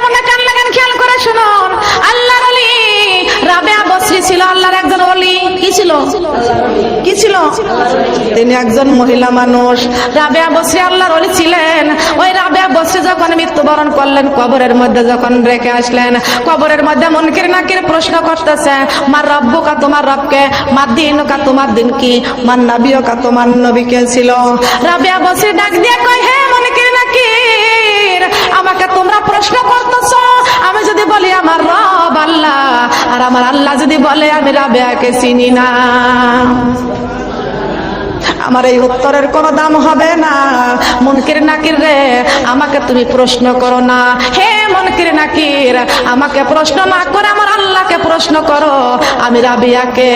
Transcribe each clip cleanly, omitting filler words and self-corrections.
মনে কান লাগান, খেয়াল করে শুনুন। আল্লাহর ওলি রাবেয়া বসরি ছিল আল্লাহর একজন ওলি। কি ছিল? কি ছিল? তিনি একজন মহিলা মানুষ। রাবেয়া বসরি আল্লাহর ওলি ছিলেন। ওই রাবেয়া বসরি যখন মৃত্যুবরণ করলেন, কবরের মধ্যে যখন রেখে আসলেন, কবরের মধ্যে মুনকির নাকির প্রশ্ন করতেছে, মার রব্বুকা, তোমার রবকে, মার দিনুকা, তোমার দিন কি, মার নবিয়কা, তোমার নবী কে ছিল? রাবেয়া বসরি ডাক দিয়ে কয়, হে মুনকির নাকির, আমাকে তোমরা প্রশ্ন করতেছো, আমি যদি বলি আমার রব আল্লাহ, আর আমার আল্লাহ যদি বলে আমি রাবেয়াকে চিনি না, আমার এই উত্তরের কোনো দাম হবে না। মুনকির নাকির রে, আমাকে তুমি প্রশ্ন করো না। হে মুনকির নাকির, আমাকে প্রশ্ন না করে আমার আল্লাহকে প্রশ্ন করো, আমি রাবেয়াকে।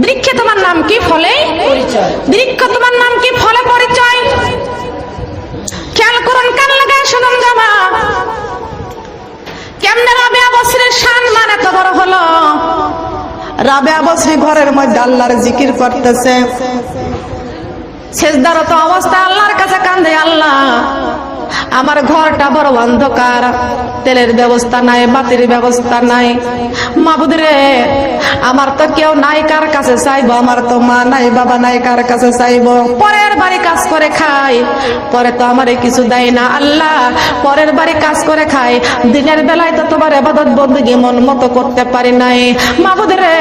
বৃক্ষে তোমার নাম কি, ফলে পরিচয়। বৃক্ষ তোমার নাম কি, ফলে পরিচয়। খেয়াল করুন, কান লাগায় শুনুন জামা। কেমনে রাবেয়া বসরির শান মান এত বড় হলো? রাবেয়া বসরি ঘরের মধ্যে আল্লাহর জিকির করতেছে, সেজদারত অবস্থায় আল্লাহর কাছে কান্দে, আল্লাহ আমার ঘরটা বড় অন্ধকার, তেলের ব্যবস্থা নাই, বাতির ব্যবস্থা নাই, মাবুদ রে আমার তো কেউ নাই, কার কাছে চাইবো? আমার তো মা নাই, বাবা নাই, কার কাছে চাইবো? পরের বাড়ি কাজ করে খাই, পরে তো আমারে কিছু দেয় না, আল্লাহ পরের বাড়ি কাজ করে খাই, দিনের বেলায় তো তোমার ইবাদত বندگی মন মতো করতে পারি নাই, মাবুদ রে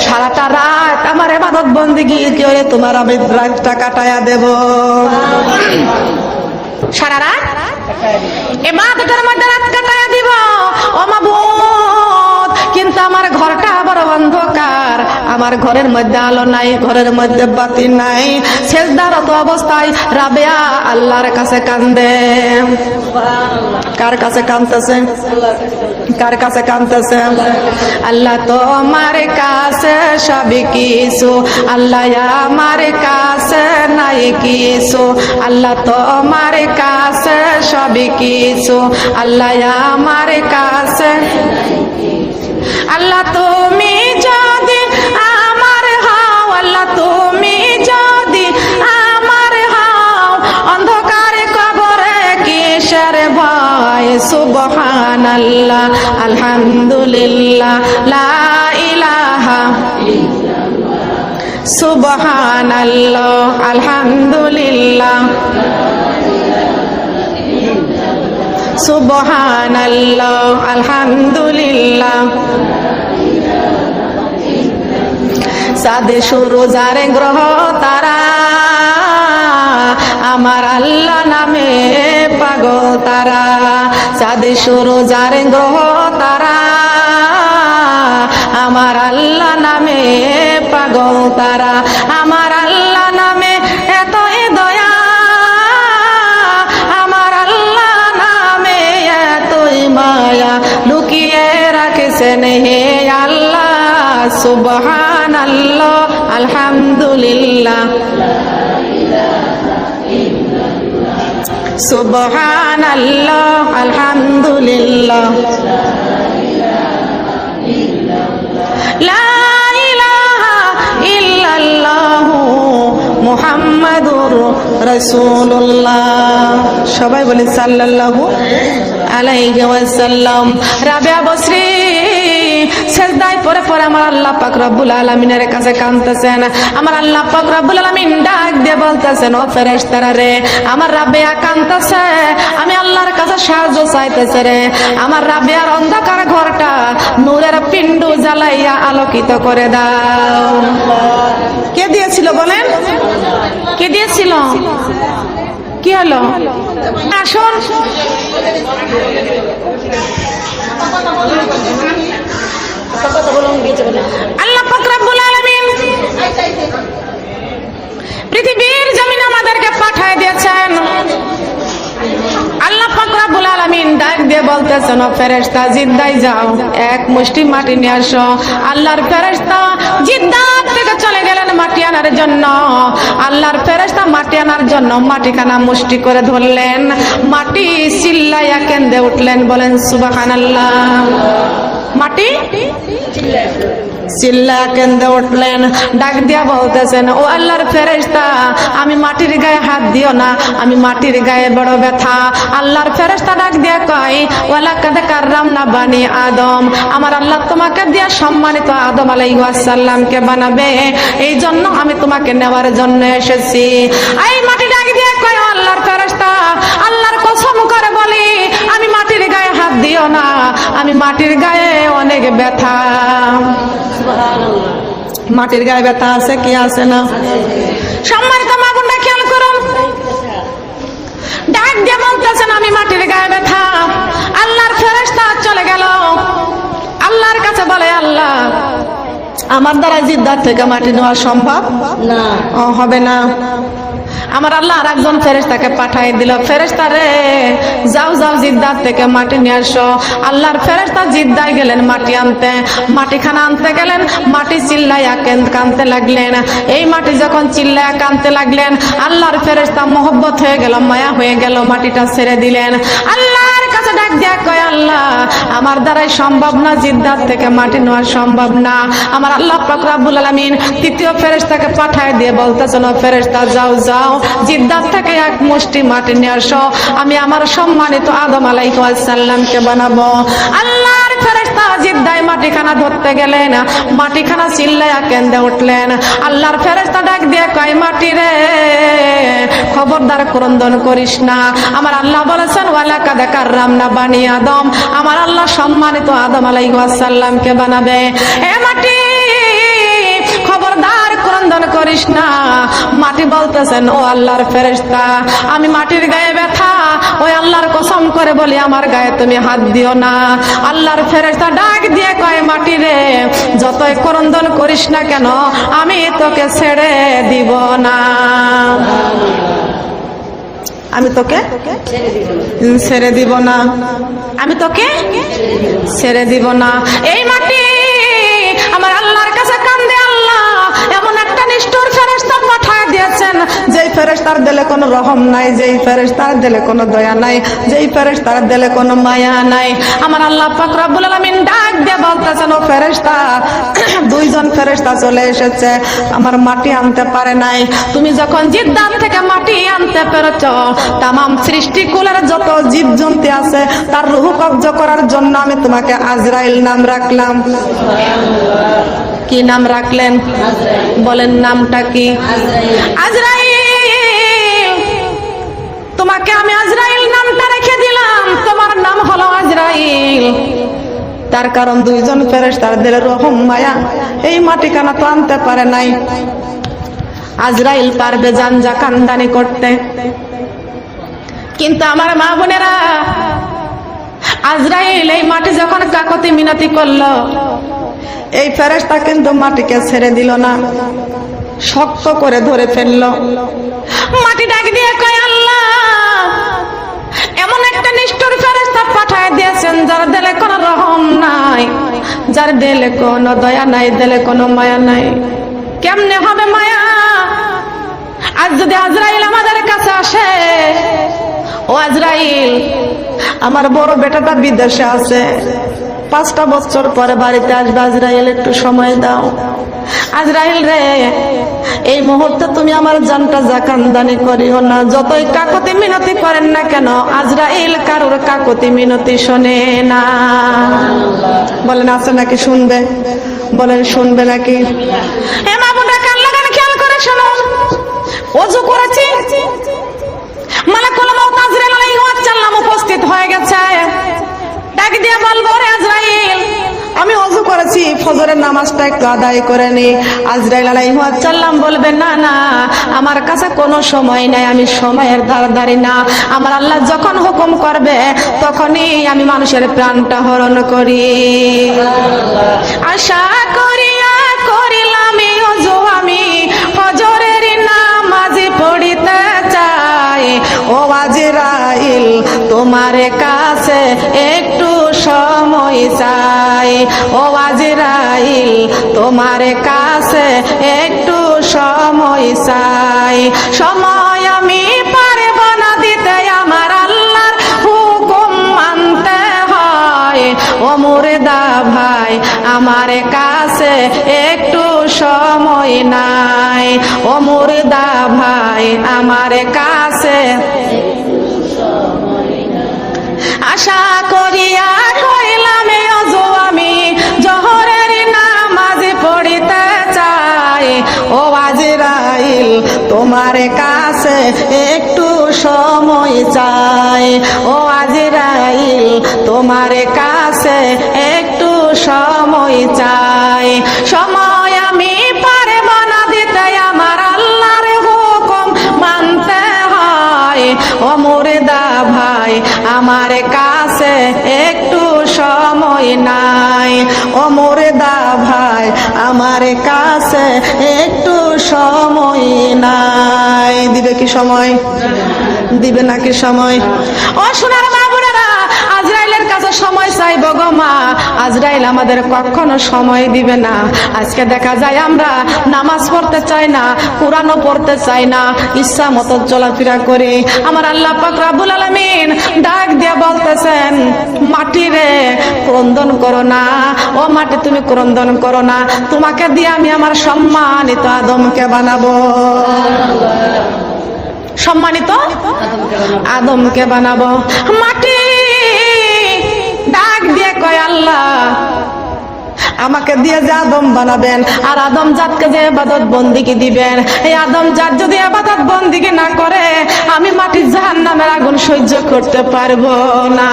সারাটা রাত আমার ইবাদত বندگی করে তোমার আমি রাতটা কাটায়া দেব। সারা রাত ইবাদতের মধ্যে রাত কাটায়া দিব ও মাবুদ, কিন্তু আমার ঘরটা বড় অন্ধকার, আমার ঘরের মধ্যে আলো নাই, ঘরের মধ্যে বাতি নাই। সেজদারত অবস্থায় রাবেয়া আল্লাহর কাছে কান্দে। কার কাছে কাঁদতেছে? কার কাছে কাঁদতেছে? আল্লাহ তোমার কাছে সবই কিছু, আল্লাহ আমার কাছে নাই কিছু, আল্লাহ তোমার কাছে সবই কিছু, আল্লাহ আমার কাছে। আল্লাহ তুমি যদি আমার হও, আল্লাহ তুমি যদি আমার হও, অন্ধকার কবরে কিসের ভয়? সুবহানাল্লাহ আলহামদুলিল্লাহ লা ইলাহা ইল্লাল্লাহ, সুবহানাল্লাহ আলহামদুলিল্লাহ, সুবহানাল্লাহ আলহামদুলিল্লাহ। সাদে শুরু যারে গ্রহ তারা, আমার আল্লাহ নামে পাগল তারা, সাদে শুরু যারে গ্রহ তারা, আমার আল্লাহ নামে পাগল তারা, আমার আল্লাহ নামে এতই দয়া, আমার আল্লাহ নামে এতই মায়া, লুকিয়ে রাখেছেন হে আল্লাহ। সুবহানাল্লাহ আলহামদুলিল্লাহ, সুবহানাল্লাহ আলহামদুলিল্লাহ, লা ইলাহা ইল্লাল্লাহ মুহাম্মাদুর রাসূলুল্লাহ। সবাই বলে সাল্লাল্লাহু আলাইহি ওয়াসাল্লাম। রাবেয়া বসরি সেজদায় পড়ে পড়ে আমার আল্লাহ পাক রব্বুল আলামিনের কাছে কাঁদতেছেন। আমার আল্লাহ পাক রব্বুল আলামিন ডাক দিয়ে বলতেছেন, ও ফেরেশতারা রে, আমার রাবেয়া কাঁদতেছে, আমি আল্লাহর কাছে সাহায্য চাইতেছে রে, আমার রাবেয়ার অন্ধকার ঘরটা নূরের পিণ্ডু জ্বালাইয়া আলোকিত করে দাও। কে দিয়েছিল বলেন? কে দিয়েছিল? কি হলো? আসুন আল্লাহ পাক রব্বুল আলামিন পৃথিবীর জমিনে আমাদেরকে পাঠিয়ে দিয়েছেন। আল্লাহ পাক রব্বুল আলামিন ডাক দিয়ে বলতেছেন, ও ফেরেশতা জিদ্দায় যাও, এক মুষ্টি মাটি নিয়ে আসো। আল্লাহর ফেরেশতা জিদ্দাত থেকে চলে গেলেন মাটি আনার জন্য। আল্লাহর ফেরেশতা মাটি আনার জন্য মাটিখানা মুষ্টি করে ধরলেন, মাটি চিল্লাইয়া কেঁদে উঠলেন, বলেন সুবহানাল্লাহ। মাটি চিল্লায়া কেঁদে উঠলেন, ডাক দিয়া বলতেছেন, ও আল্লাহর ফেরেশতা, আমি মাটির গায়ে হাত দিও না, আমি মাটির গায়ে বড় ব্যথা। আল্লাহর ফেরেশতা ডাক দিয়া কয়, ওয়ালাকাদ কাররামনা বানি আদম, আমার আল্লাহ তোমাকে দিয়া সম্মানিত আদম আলাইহিস সালামকে বানাবে, এই জন্য আমি তোমাকে নেওয়ার জন্য এসেছি। এই মাটি ডাক দিয়া কয়, আল্লাহর ফেরেশতা, আল্লাহর কসম করে বলি, আমি মাটির গায়ে হাত দিও না, আমি মাটির গায়ে অনেক ব্যথা। মাটির গায়ে ব্যথা আছে কি আছে না? সম্মানিত মা বোনরা খেয়াল করুন, ডাক দিয়ে বলতেছেন আমি মাটির গায়ে ব্যথা। আল্লাহর ফেরেশতা চলে গেল, আল্লাহর কাছে বলে, আল্লাহ আমার দ্বারা জিদ্দার থেকে মাটি নেওয়া সম্ভব না, হবে না। আমার আল্লাহ আর একজন ফেরেশতাকে পাঠিয়ে দিল, ফেরেশতা রে যাও যাও জিদ্দার থেকে মাটি নিয়ে আসো। আল্লাহর ফেরেশতা জিদ্দায় গেলেন মাটি আনতে, মাটিখানা আনতে গেলেন, মাটি চিল্লাইয়া কাঁদতে লাগলেন। এই মাটি যখন চিল্লাইয়া কাঁদতে লাগলেন, আল্লাহর ফেরেশতা মোহব্বত হয়ে গেল, মায়া হয়ে গেল, মাটিটা ছেড়ে দিলেন। আল্লাহর কাছে ডাক দিয়া কয়, আল্লাহ আমার দ্বারাই সম্ভব না, জিদ্দার থেকে মাটি নেওয়া সম্ভব না। আমার আল্লাহ পাক রব্বুল আলামিন তৃতীয় ফেরেশতাকে পাঠিয়ে দিয়ে বলতেছেন, ফেরেশতা যাও যাও জিদ্দার থেকে এক মুষ্টি মাটি নিয়ে আসো, আমি আমার সম্মানিত আদম আলাইহিস সালামকে বানাবো। আল্লাহর ফেরেশতা জিদ্দায় মাটিখানা ধরতে গেলেন, মাটিখানা চিল্লায়া কেঁদে উঠলেন। আল্লাহর ফেরেশতা ডাক দিয়ে কয়, মাটি রে খবরদার ক্রন্দন করিস না, আমার আল্লাহ বলেছেন ওয়ালাকাদ কাররামনা বানি আদম, আমার আল্লাহ সম্মানিত আদম আলাইহিস সালামকে বানাবে। এ মাটি খবরদার ক্রন্দন করিস না। মাটি বলতেছেন, ও আল্লাহর ফেরেশতা, আমি মাটির গায়ে ব্যথা, ওই আল্লাহর কসম করে বলি আমার গায়ে তুমি হাত দিও না। আল্লাহর ফেরেশতা ডাক দিয়ে কয়, মাটি রে যতই ক্রন্দন করিস না কেন, আমি তোকে ছেড়ে দিব না, আমি তোকে ছেড়ে দিব না, আমি তোকে ছেড়ে দিব না। এই মাটি আমার আল্লাহর কাছে কান্দে, আল্লাহ এমন একটা নিষ্ঠুর ফেরেশতা পাঠায় দিয়েছেন, যেই ফেরেশতার দিলে কোনো রহম নাই, যেই ফেরেশতার দিলে কোনো দয়া নাই, যেই ফেরেশতার দিলে কোনো মায়া নাই। আমার আল্লাহ পাক রব্বুল আলামিন ডাক দিয়ে বলতেছেন, ও ফেরেশতা, দুইজন ফেরেশতা চলে এসেছে, আমার মাটি আনতে পারে নাই। তুমি যখন জিদ্দার থেকে মাটি আনতে পেরেছ, তামাম সৃষ্টিকুলের যত জীবজন্তু আছে তার রূহ কব্জ করার জন্য আমি তোমাকে আজরাইল নাম রাখলাম। কি নাম রাখলেন? বলেন নামটা কি? আজরাইল। তোমাকে আমি আজরাইল নামটা রেখে দিলাম, তোমার নাম হলো আজরাইল। তার কারণ দুইজন ফেরেশতার দিলে রহম মায়া, এই মাটিখানা তো আনতে পারে নাই। আজরাইল পারবে জানজা কান্দানি করতে, কিন্তু আমার মা বোনেরা, আজরাইল এই মাটি যখন কাকতি মিনতি করলো, এই ফেরেশতা কিন্তু মাটিকে ছেড়ে দিল না, শক্ত করে ধরে ফেললো। মাটি ডাক দিয়ে কয়, আল্লাহ এমন একটা নিষ্ঠুর ফেরেশতা পাঠায় দিয়েছেন যার দিলে কোনো রহম নাই, যার দিলে কোনো দয়া নাই, দিলে কোনো মায়া নাই। কেমনে হবে মায়া? আজ যদি আজরাইল আমাদের কাছে আসে, ও আজরাইল আমার বড় বেটাটা বিদেশে আছে, 5টা বছর পরে বাড়িতে আসবে, আজরাইল একটু সময় দাও। আজরাইল রে এই মুহূর্তে তুমি আমার জানটা জাকান্দানি করিও না, যতই কাকতি মিনতি করেন না কেন, আজরাইল কারোর কাকতি মিনতি শোনে না। বলেন আছে নাকি? শুনবে? বলেন শুনবে নাকি? হে মা বোনরা কান লাগান, খেয়াল করে শুনুন। ওযু করেছি, মালাকুল মউত আজরাইল আলাইহিস সালাম উপস্থিত হয়ে গেছে। ডাক দিয়ে বলবো, রে আজরাইল আমি ওযু করেছি, ফজরের নামাজটা একটু আদায় করে নি। আজরাইল আলাইহিস সালাম বলবে, না না আমার কাছে কোনো সময় নাই, আমি সময়ের ধারধারি না, আমার আল্লাহ যখন হুকুম করবে তখনই আমি মানুষের প্রাণটা হরণ করি। আশা করিয়া করিলাম ওযু, আমি ফজরের নামাজ পড়িতে চাই, ও আজরাইল তোমার কাছে একটু সময় চাই, ও আজরাইল তোমার কাছে একটু সময় চাই। সময় আমি পারব না দিতে, আমার আল্লাহর হুকুম মানতে হয়, ও মুর্দা ভাই আমার কাছে আশা করিয়া কইলাম ওযু আমি জোহরের নামাজ পড়িতে চাই। ও আজরাইল তোমার কাছে একটু সময় চাই। ও আজরাইল তোমার কাছে একটু সময় চাই। সময় আমি পারব না দিতে, আমার আল্লাহর হুকুম মানতে হয়। ও মুর্দা ভাই আমার কাছে একটু সময় নাই। ও মুর্দা ভাই আমার কাছে একটু সময় নাই। দিবে কি সময়? দিবে নাকি সময়? ও সোনার মা বোনেরা, আজরাইলের কাছে সময় চাইব গো মা, আজরাইল আমাদের কখনো সময় দিবে না। আজকে দেখা যায় আমরা নামাজ পড়তে চাই না, কোরআনও পড়তে চাই না, ইচ্ছা মতো চলাফেরা করি। আমার আল্লাহ পাক রব্বুল আলামিন ডাক দিয়ে বলতেছেন, মাটি রে ক্রন্দন করো না, ও মাটি তুমি ক্রন্দন করো না, তোমাকে দিয়ে আমি আমার সম্মানিত আদমকে বানাবো। সম্মানিত আদমকে বানাবো। মাটি ডাক দিয়ে কয়, আল্লাহ আমাকে দিয়ে যে আদম বানাবেন, আর আদম জাতকে যে ইবাদত বন্দিগি দিবেন, এই আদম জাত যদি ইবাদত বন্দিগি না করে, আমি মাটির জাহান্নামের আগুন সহ্য করতে পারবো না।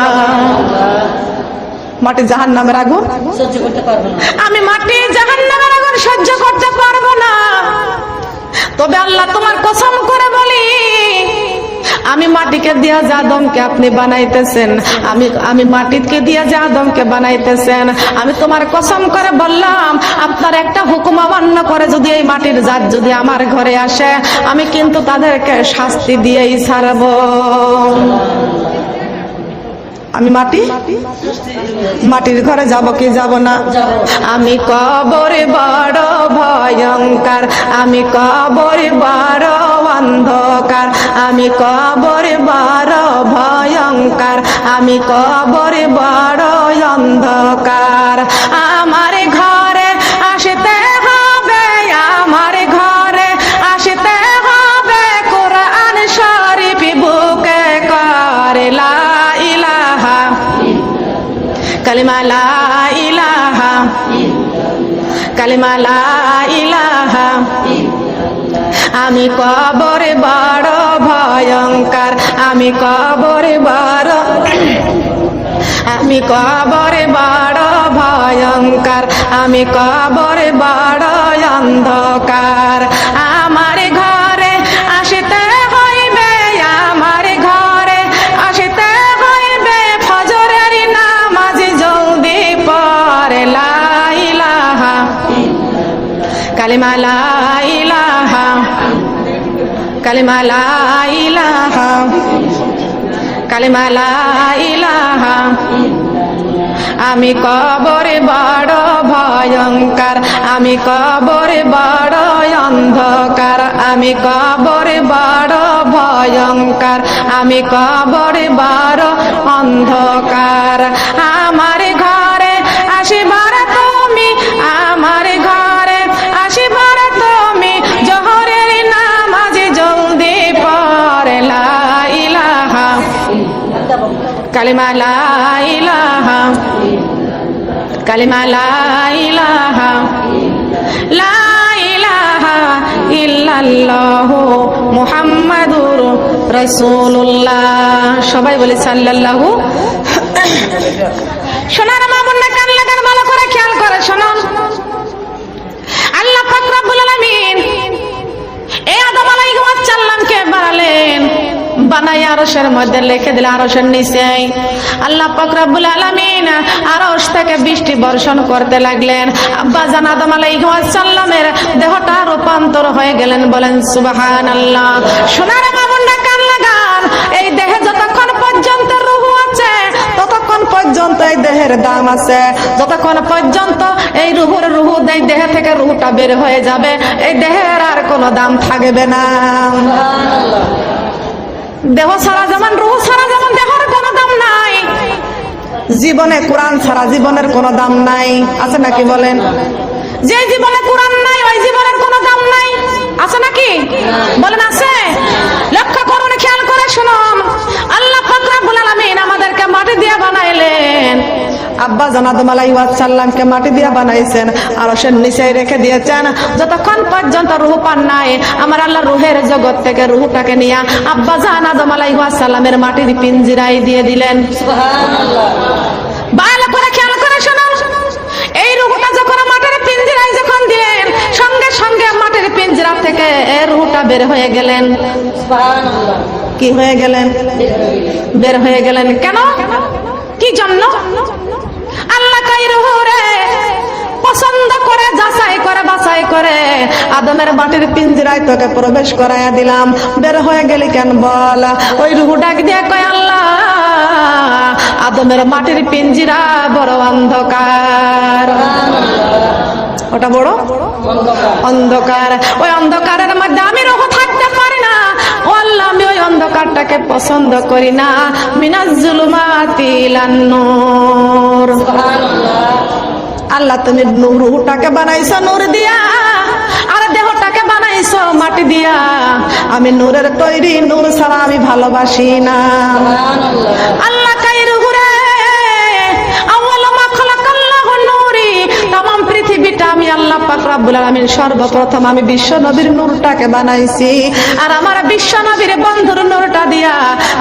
মাটি জাহান্নামের আগুন সহ্য করতে পারবো না, আমি মাটি জাহান্নামের আগুন সহ্য করতে পারবো না। তবে আল্লাহ তোমার কসম করে বলি, আমি মাটিকে দিয়া যে আদমকে আপনি বানাইতেছেন, আমি মাটিকে দিয়া যে আদমকে বানাইতেছেন, আমি তোমার কসম করে বললাম, আপনার একটা হুকুম অমান্য করে যদি এই মাটির জাত যদি আমার ঘরে আসে, আমি কিন্তু তাদেরকে শাস্তি দিয়েই ছাড়বো। আমি মাটির ঘরে যাব কি যাব না? আমি কবর বড় ভয়ঙ্কর, আমি কবর বড় অন্ধকার, আমি কবর বড় ভয়ঙ্কর, আমি কবর বড় অন্ধকার। আমার ঘরে আসতে হবে, আমার ঘরে আসতে হবে, কোরআন শরীফ বুকে করে লা ইলাহা কালিমা লা ইলাহা কালিমা লা ইলাহা। আমি কবর বড় ভয়ঙ্কর, আমি কবর বড়, আমি কবর বড় ভয়ঙ্কর, আমি কবর বড় অন্ধকার। আমার ঘরে আসতে হইবে, আমার ঘরে আসতে হইবে, ফজরের নামাজ জলদি পড়ে লা ইলাহা কালিমা লা ইলাহা কালিমা লা ইলাহা কালিমা লা ইলাহা। আমি কবর বড় ভয়ঙ্কর, আমি কবর বড় অন্ধকার, আমি কবর বড় ভয়ঙ্কর, আমি কবর বড় অন্ধকার। আমার ঘরে আসিবার তুমি, আমার ঘরে আসিবার তুমি, জোহরের নামাজ জলদি পড়ে লা ইলাহা কালিমা লা ইলাহা কালিমা লা ইলাহা লা ইলাহা ইল্লাল্লাহু মুহাম্মাদুর রাসূলুল্লাহ। সবাই বলে সাল্লাল্লাহু। সোনার মা বোনরা কান লাগান, ভালো করে খেয়াল করে শোনো। আল্লাহ পাক রব্বুল আলামিন এই আদম আলাইহিস সালামকে বানালেন, বানাই আরশের মধ্যে রেখে দিলে, আরশের নিচে আল্লাহ পাক রব্বুল আলামিন আরশ থেকে বৃষ্টি বর্ষণ করতে লাগলেন। আব্বা জান আদম আলাইহিস সালামের দেহটা রূপান্তর হয়ে গেলেন, বলেন সুবহানাল্লাহ। সোনার মা বোনরা কান লাগান, এই দেহে যতক্ষণ পর্যন্ত রূহ আছে ততক্ষণ পর্যন্ত এই দেহের দাম আছে, যতক্ষণ পর্যন্ত এই রূহ এই দেহ থেকে রূহটা বের হয়ে যাবে, এই দেহের আর কোনো দাম থাকবে না। দেহ ছাড়া যেমন রূহ ছাড়া যেমন দেহের কোনো দাম নাই, জীবনে কোরআন ছাড়া জীবনের কোনো দাম নাই। আছে নাকি বলেন? যে জীবনে কোরআন নাই ওই জীবনের কোনো দাম নাই। আছে নাকি বলেন? আছে। লক্ষ্য করুন, খেয়াল করে শুনুন। আল্লাহ পাক রব্বুল আলামিন আমাদেরকে মাটি মাটি দিয়ে বানাইলেন। আব্বা জান আদম আলাইহিস সালামকে মাটি দিয়ে বানাইছেন, আরশের নিচে রেখে দিয়েছেন। যতক্ষণ পর্যন্ত রূহ পান নাই, আমার আল্লাহ রূহের জগৎ থেকে রূহটাকে নিয়ে আব্বা জান আদম আলাইহিস সালামের মাটির পিঞ্জিরায় দিয়ে দিলেন। সুবহানাল্লাহ। ভালো করে খেয়াল করে শোনো, এই রূহটা যখন মাটির পিঞ্জিরায় যখন দিলেন, সঙ্গে সঙ্গে মাটির পিঞ্জিরা থেকে এই রূহটা বের হয়ে গেলেন। সুবহানাল্লাহ। কি হয়ে গেলেন? বের হয়ে গেলেন। কেন? কি জন্য? আল্লাহ কই রূহরে পছন্দ করে, যাচাই করে, বাছাই করে আদমের মাটির পিঞ্জিরায় তোকে প্রবেশ করাইয়া দিলাম, বের হয়ে গেলি কেন বল? ওই রূহ ডাক দিয়ে কয়, আল্লাহ আদমের মাটির পিঞ্জিরা বড় অন্ধকার। ওটা বড় অন্ধকার। ওই অন্ধকারের মধ্যে আমি রূহ থাকতে পারি না। ও আল্লাহ, আমি ওই অন্ধকারটাকে পছন্দ করি না। মিনাজ জুলুমাতি ইলান নূর। আল্লাহ তুমি রূহটাকে বানাইছো নূর দিয়া, আর দেহটাকে বানাইছো মাটি দিয়া। আমি নূরের তৈরি, নূর ছাড়া আমি ভালোবাসি না। আল্লাহ কাই রূহরে আউয়াল মা খালাকাল্লাহু নূরি, तमाम পৃথিবীটা আমি আল্লাহ পাক রব্বুল আলামিন সর্বপ্রথম আমি বিশ্ব নবীর নূরটাকে বানাইছি, আর আমার বিশ্ব নবীর বন্ধুর নূরটা দিয়া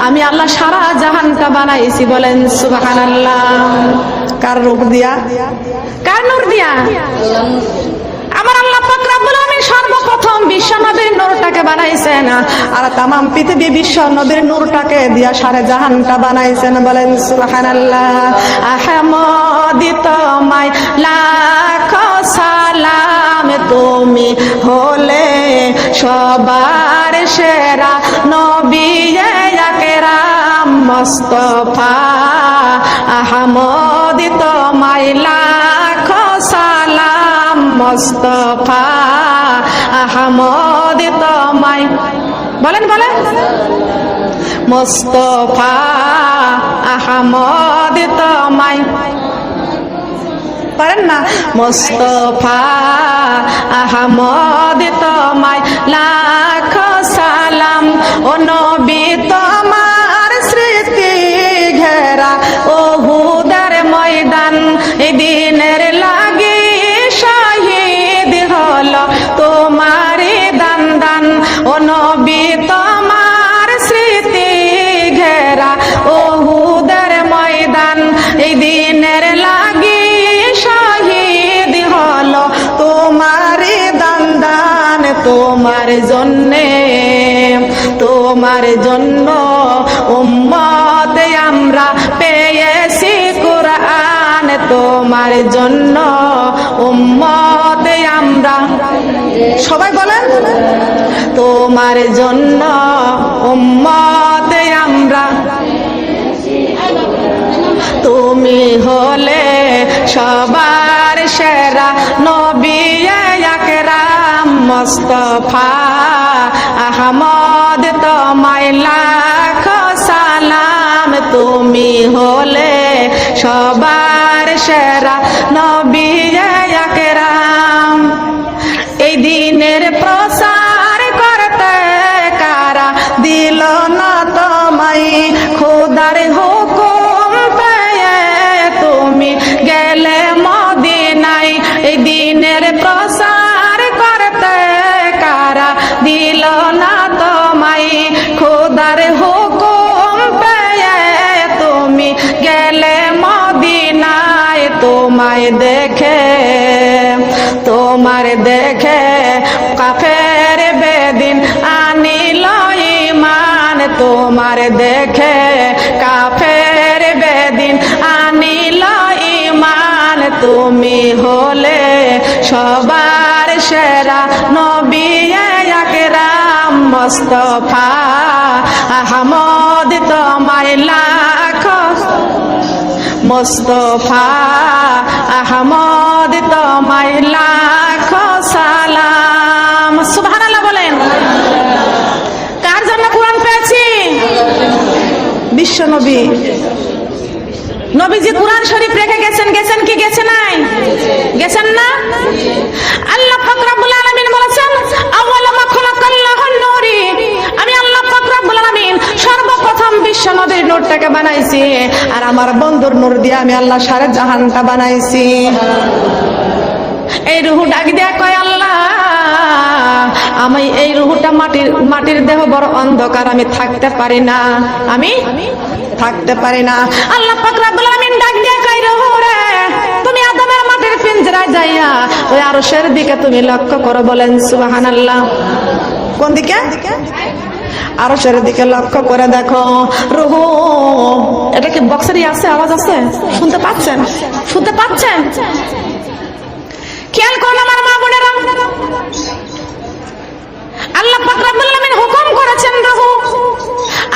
আমি আল্লাহ সারা জাহানটা বানাইছি। বলেন সুবহানাল্লাহ। কার রূপ দিয়া? কার নূর দিয়া? আমার আল্লাহ পাক রব্বুল আলামিন সর্বপ্রথম বিশ্ব নবীর নূরটাকে বানাইছেন, আর तमाम পৃথিবী বিশ্ব নবীর নূরটাকে দিয়া সারা জাহানটা বানাইছেন। বলেন সুবহানাল্লাহ। আহমদি তোমায় লাখ সালাম, তুমি হলে সবার সেরা নবী আকরাম মুস্তাফা। আহমদি তোমায় লাখ সালাম মুস্তাফা। আহমদি তোমায়, বলেন বলেন, মুস্তাফা আহমদি তোমায়, পারেন না? মুস্তাফা আহমদ তোমায় লাখ সালাম। ও নবী তোমার স্মৃতি ঘেরা ওহুদের ময়দান, এই দিনের লাগি শহীদ হলো তোমার দান দান। ও নবী তোমার স্মৃতি ঘেরা ওহুদের ময়দান, এই দিনের লাগি শহীদ হলো তোমার দান দান। তোমার জন্যে, তোমার জন্য উম্মত আমরা পেয়েছি কুরআন। তোমার জন্য উম্মত আমরা, সবাই বলেন, তোমার জন্য উম্মত আমরা। তুমি হলে সবার সেরা নবী আকরাম মুস্তাফা। আহমদ তোমায় লাখ সালাম, তুমি হলে সবার সেরা নবী আকরাম। এই দিনের প্রচার করতে কারা দিল না তোমায়, খোদার হুকুম পেয়ে তুমি গেলে মদিনায়। এই দিনের প্রচার করতে কারা দিল না তোমায়, খোদার হুকুম পেয়ে তুমি গেলে মদিনায়। তোমায় দেখে, তোমার দেখে কাফের বেদিন আনিল ঈমান। তোমার দেখে কাফের বেদিন আনিল ঈমান। তুমি হলে সবার সেরা নবী আকরাম মুস্তাফা। আহমদ তোমায় লাখ, মুস্তাফা আহমদ তোমায় লাখ সালাম। সুবহানাল্লাহ বলেন। কার জন্য কোরআন পেয়েছি? বিশ্ব নবী। নবীজি কোরআন শরীফ রেখে গেছেন, গেছেন কি গেছে নাই? গেছেন না? আল্লাহ পাক রব্বুল আলামিন বলেছেন, আউয়াল মা খালাকাল্লাহু নূরি, আমি আল্লাহ পাক রব্বুল আলামিন সর্বপ্রথম প্রথম বিশ্ব নবীর নূরটাকে বানাইছি, আর আমার বন্ধুর নূর দিয়ে আমি আল্লাহ সারা জাহানটা বানাইছি। এই রুহু ডাক দিয়া কয়, আল্লাহ আমি এই রুহুটা মাটির দেহ বড় অন্ধকার, আমি থাকতে পারি না, আমি থাকতে পারি না। আল্লাহ পাক রব্বুল আলামিন ডাক দিয়া কয়, রুহু রে তুমি আদমের মাটির পিঞ্জরায় যাইয়া ওই আরশের দিকে তুমি লক্ষ্য করো। বলেন সুবহানাল্লাহ। কোন দিকে? আরশের দিকে লক্ষ্য করে দেখো। রুহু, এটা কি বক্সেরই আছে? আওয়াজ আছে? শুনতে পাচ্ছেন? শুনতে পাচ্ছেন? খেয়াল করুন আমার মা বোনেরা, আল্লাহ পাক রব্বুল আলামিন হুকুম করেছেন, রুহু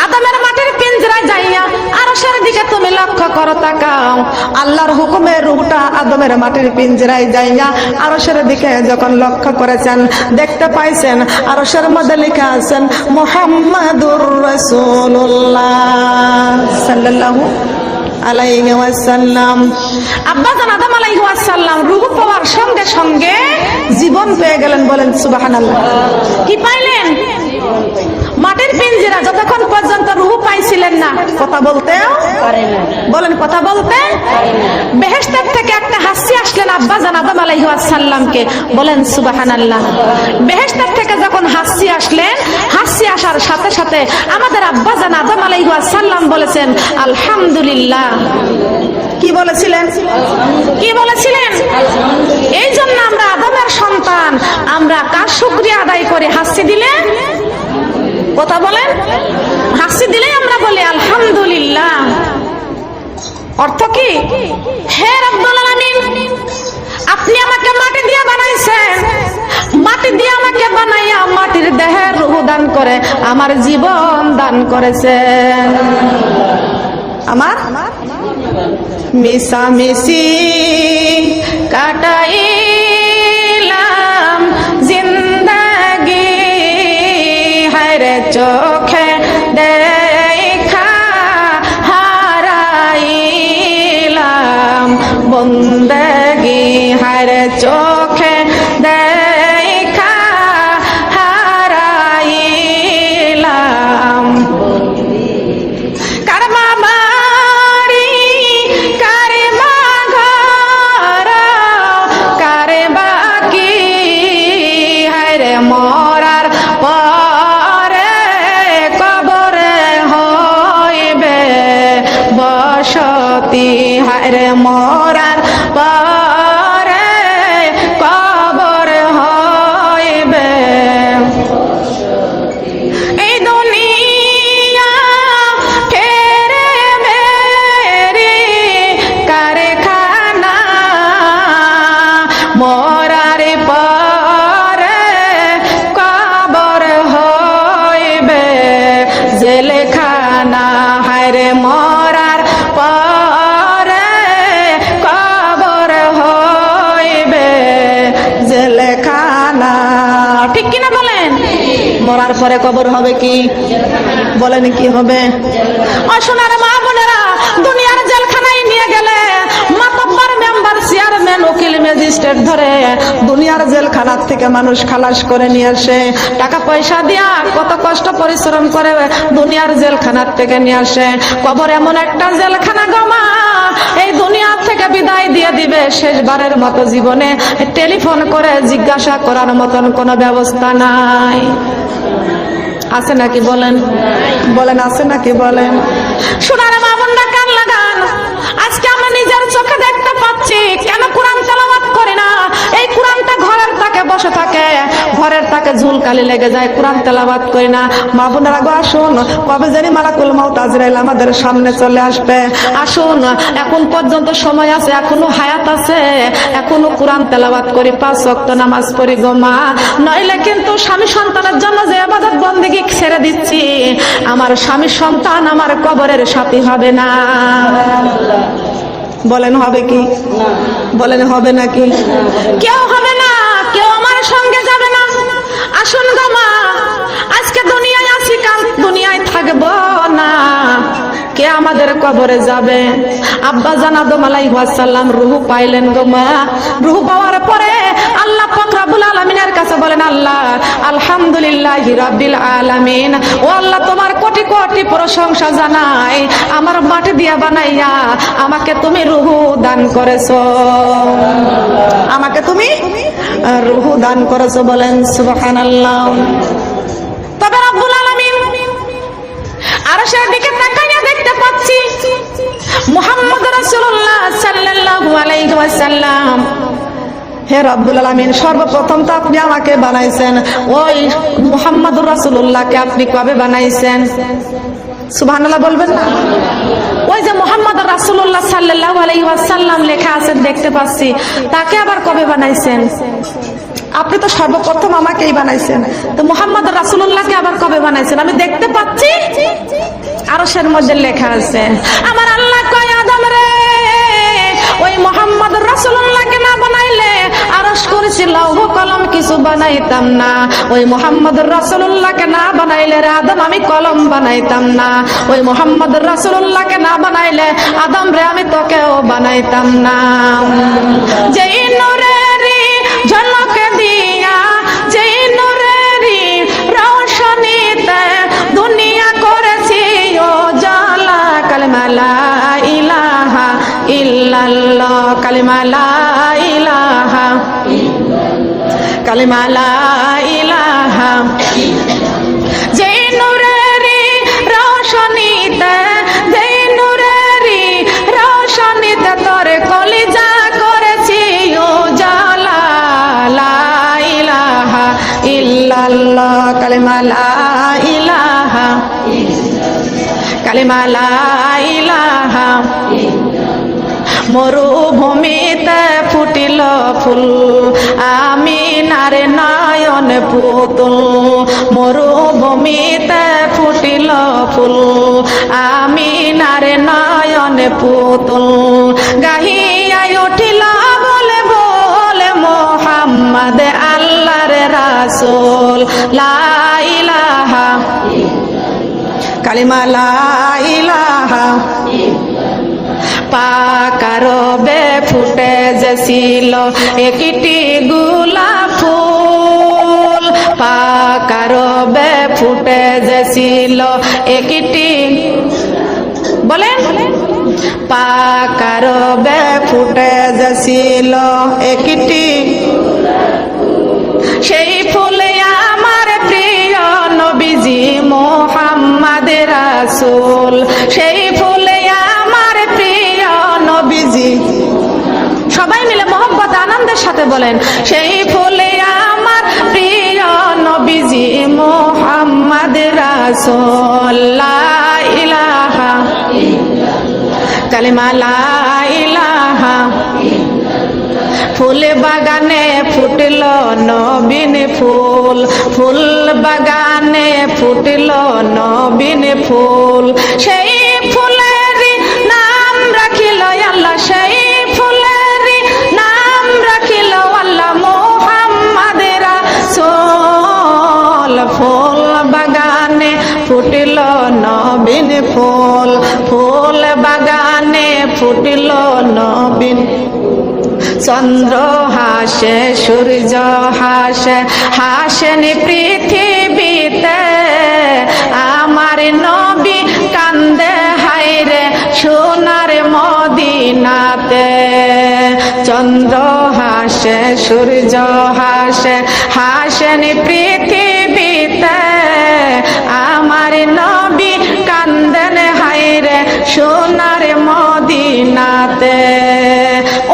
আদমের মাটির পিঞ্জরায় যাইয়া আরশের দিকে তুমি লক্ষ্য করো, তাকাও। আল্লাহর হুকুমে রুহটা আদমের মাটির পিঞ্জরায় যাইয়া আরশের দিকে যখন লক্ষ্য করেছেন, দেখতে পাইছেন আরশের মধ্যে লেখা আছেন মুহাম্মাদুর রাসূলুল্লাহ সাল্লাল্লাহু আলাইহি ওয়াসাল্লাম। আব্বা জান আদম আলাইহি ওয়াসাল্লাম রূহ পাওয়ার সঙ্গে সঙ্গে জীবন পেয়ে গেলেন। বলেন সুবহানাল্লাহ। কি পাইলেন? মাটির পিঞ্জরা। যতক্ষণ পর্যন্ত রূহ পাইছিলেন না, কথা বলতে পারেন না। বলেন, কথা বলতে বেহেশতের থেকে একটা হাসি আসলেন আব্বা জান আদম আলাইহি ওয়াসাল্লামকে। বলেন সুবহানাল্লাহ। বেহেশতের থেকে যখন হাসি আসলেন, হাসি আসার সাথে সাথে আমাদের আব্বা জান আদম আলাইহি ওয়াসাল্লাম বলেছেন আলহামদুলিল্লাহ। কি বলেছিলেন? কি বলেছিলেন? এই জন্য আমরা আদমের সন্তান, আমরা কার শুকরিয়া আদায় করি? হাসি দিলে, কথা বলেন, হাসি দিলে আমরা বলি আলহামদুলিল্লাহ। অর্থ কি? হে রব্বুল আলামিন, আপনি আমাকে মাটি দিয়ে বানাইছেন, মাটি দিয়ে আমাকে বানাইয়া মাটির দেহে রূহ দান করে আমার জীবন দান করেছেন। আমার মিশামিশি কাটাইলাম জিন্দেগি, হায়রে চোখে দেখা হারাইলাম বন্দেগি, হায়রে চোখে দেখা হারাইলাম। মরার পরে কবরে হইবে বসতি, হায়রে মরার পরে কবর হইবে। এই দুনিয়া ফেরে মেরি কারখানা, মরার পরে কবর হইবে জেলখানা, হায়রে মরার পরে কবর হইবে জেলখানা। ঠিক কিনা বলেন? মরার পরে কবর হবে কি? বলেন কি হবে? ও সোনার মা বোনেরা, দুনিয়ার জেলখানায় নিয়ে গেলে মাতব্বর, মেম্বার, চেয়ারম্যান, উকিল, ম্যাজিস্ট্রেট ধরে দুনিয়ার জেলখানার থেকে মানুষ খালাস করে নিয়ে আসে। টাকা পয়সা দিয়া কত কষ্ট পরিশ্রম করে দুনিয়ার জেলখানার থেকে নিয়ে আসে। কবর এমন একটা জেলখানা গমা, এই দুনিয়ার থেকে বিদায় দিয়ে দিবে শেষবারের মতো জীবনে টেলিফোন করে জিজ্ঞাসা করার মতন কোনো ব্যবস্থা নাই। আছে নাকি? বলেন, বলেন আছে নাকি? বলেন। সোনার মা বোনরা কান লাগান, আজকে আমরা নিজের চোখে দেখতে পাচ্ছি কেন কোরআন তেলাওয়াত করি না? এই কোরআনটা ঘরের তাকে বসে থাকে, ঘরের তাকে ঝুলকালি লেগে যায়, কোরআন তেলাওয়াত করি না। মা বোনেরা গো আসুন, কবে জানি মালাকুল মাউত আজরাইল আমাদের সামনে চলে আসবে। আসুন, এখন পর্যন্ত সময় আছে, এখনো হায়াত আছে, এখনো কোরআন তেলাওয়াত করি, 5 ওয়াক্ত নামাজ পড়ি গো মা। নইলে কিন্তু স্বামী সন্তানের জন্য যে ইবাদত বন্দেগী ছেড়ে দিচ্ছি, আমার স্বামী সন্তান আমার কবরের সাথী হবে না। বলেন হবে কি? বলেন হবে নাকি? কেউ হবে না, কেউ আমার সঙ্গে যাবে না। আসুন গো মা, আজকে দুনিয়ায় আছি, কাল দুনিয়ায় থাকবো না। কে আমাদের কবরে যাবে? আব্বা জান আদম আলাইহিস সালাম রূহ পাইলেন গো মা। রূহ পাওয়ার পরে আল্লাহ পাক রব্বুল আলামিনের কাছে বলেন, আল্লাহ আলহামদুলিল্লাহি রাব্বিল আলামিন, ও আল্লাহ তোমার কোটি কোটি প্রশংসা জানাই, আমার মাটি দিয়া বানাইয়া আমাকে তুমি রূহ দান করেছো, আমাকে তুমি রূহ দান করেছো। বলেন সুবহানাল্লাহ। তবে রব্বুল আলামিন আরশের দিকে তাকাইয়া দেখতে পাচ্ছি মুহাম্মদ রাসূলুল্লাহ সাল্লাল্লাহু আলাইহি ওয়াসাল্লাম। হে রব্বুল আলামিন, সর্বপ্রথম তো আপনি আমাকে বানাইছেন, ওই মুহাম্মদুর রাসূলুল্লাহকে আপনি কবে বানাইছেন? সুবহানাল্লাহ বলবেন না? ওই যে মুহাম্মদুর রাসূলুল্লাহ সাল্লাল্লাহু আলাইহি ওয়াসাল্লাম লেখা আছে দেখতে পাচ্ছি, তাকে আবার কবে বানাইছেন? আপনি তো সর্বপ্রথম আমাকেই বানাইছেন, তো মুহাম্মদুর রাসূলুল্লাহকে আবার কবে বানাইছেন? আমি দেখতে পাচ্ছি আরশের মধ্যে লেখা আছে। আমার আল্লাহ কয়, আদম রে, ওই মুহাম্মদুর রাসূলুল্লাহকে না বানাইলে আরশ কুরসি লৌহ কলম কিছু বানাইতাম না। ওই মুহাম্মদুর রাসূলুল্লাহকে না বানাইলে রে আদম আমি কলম বানাইতাম না। ওই মুহাম্মদুর রাসূলুল্লাহকে না বানাইলে আদম রে আমি তোকেও বানাইতাম না। যেই নূরেরই ঝলক দিয়া, যেই নূরেরই রওশনীতে দুনিয়া করেছি ও জালা, কালিমা লা ইলাহা ইল্লাল্লাহ, কালিমা লা ইলাহা, কালিমা লা ইলাহা। যেই নূরেরই রওশনীতে, যেই নূরেরই রওশনীতে তোর কলিজা করেছি ও জালা, লা ইলাহা ইল্লাল্লাহ, কালিমা লা ইলাহা, কালিমা লা ইলাহা। মরুভূমিতে ফুটিল ফুল, আমিনার নয়ন পুতুল। মরুভূমিতে ফুটিল ফুল, আমিনার নয়ন পুতুল। গাহিয়া উঠিল বলে বলে মুহাম্মদ আল্লাহর রাসূল, লা ইলাহা, কালিমা লা ইলাহা। পাকারবে ফুটে যেছিল একটি গোলাপ ফুল, পাকারবে ফুটে যেছিল একটি, বলেন, পাকারবে ফুটে যেছিল একটি, সেই ফুলে আমার প্রিয় নবীজি মুহাম্মদ রাসূল, সেই ফুলে আমার প্রিয় নবীজি। সবাই মিলে মোহব্বত আনন্দের সাথে বলেন, সেই ফুলে আমার প্রিয় নবীজি মুহাম্মদ রাসূল, লা ইলাহা, কালিমা লা ইলাহা। ফুল বাগানে ফুটল নবীন ফুল, ফুল বাগানে ফুটল নবীন ফুল। সেই ফুলেরই নাম রাখিল আল্লাহ, সেই ফুলেরই নাম রাখিল আল্লাহ মুহাম্মদ রাসূল। ফুল বাগানে ফুটল নবীন ফুল, ফুল বাগানে ফুটল নবীন। চন্দ্র হাসে, সূর্য হাসে, হাসেন পৃথিবীতে, আমার নবী কান্দে হায়রে সোনার মদিনাতে। চন্দ্র হাসে, সূর্য হাসে, হাসেন পৃথিবীতে, আমার নবী কান্দেন হায়রে সোনার মদিনাতে।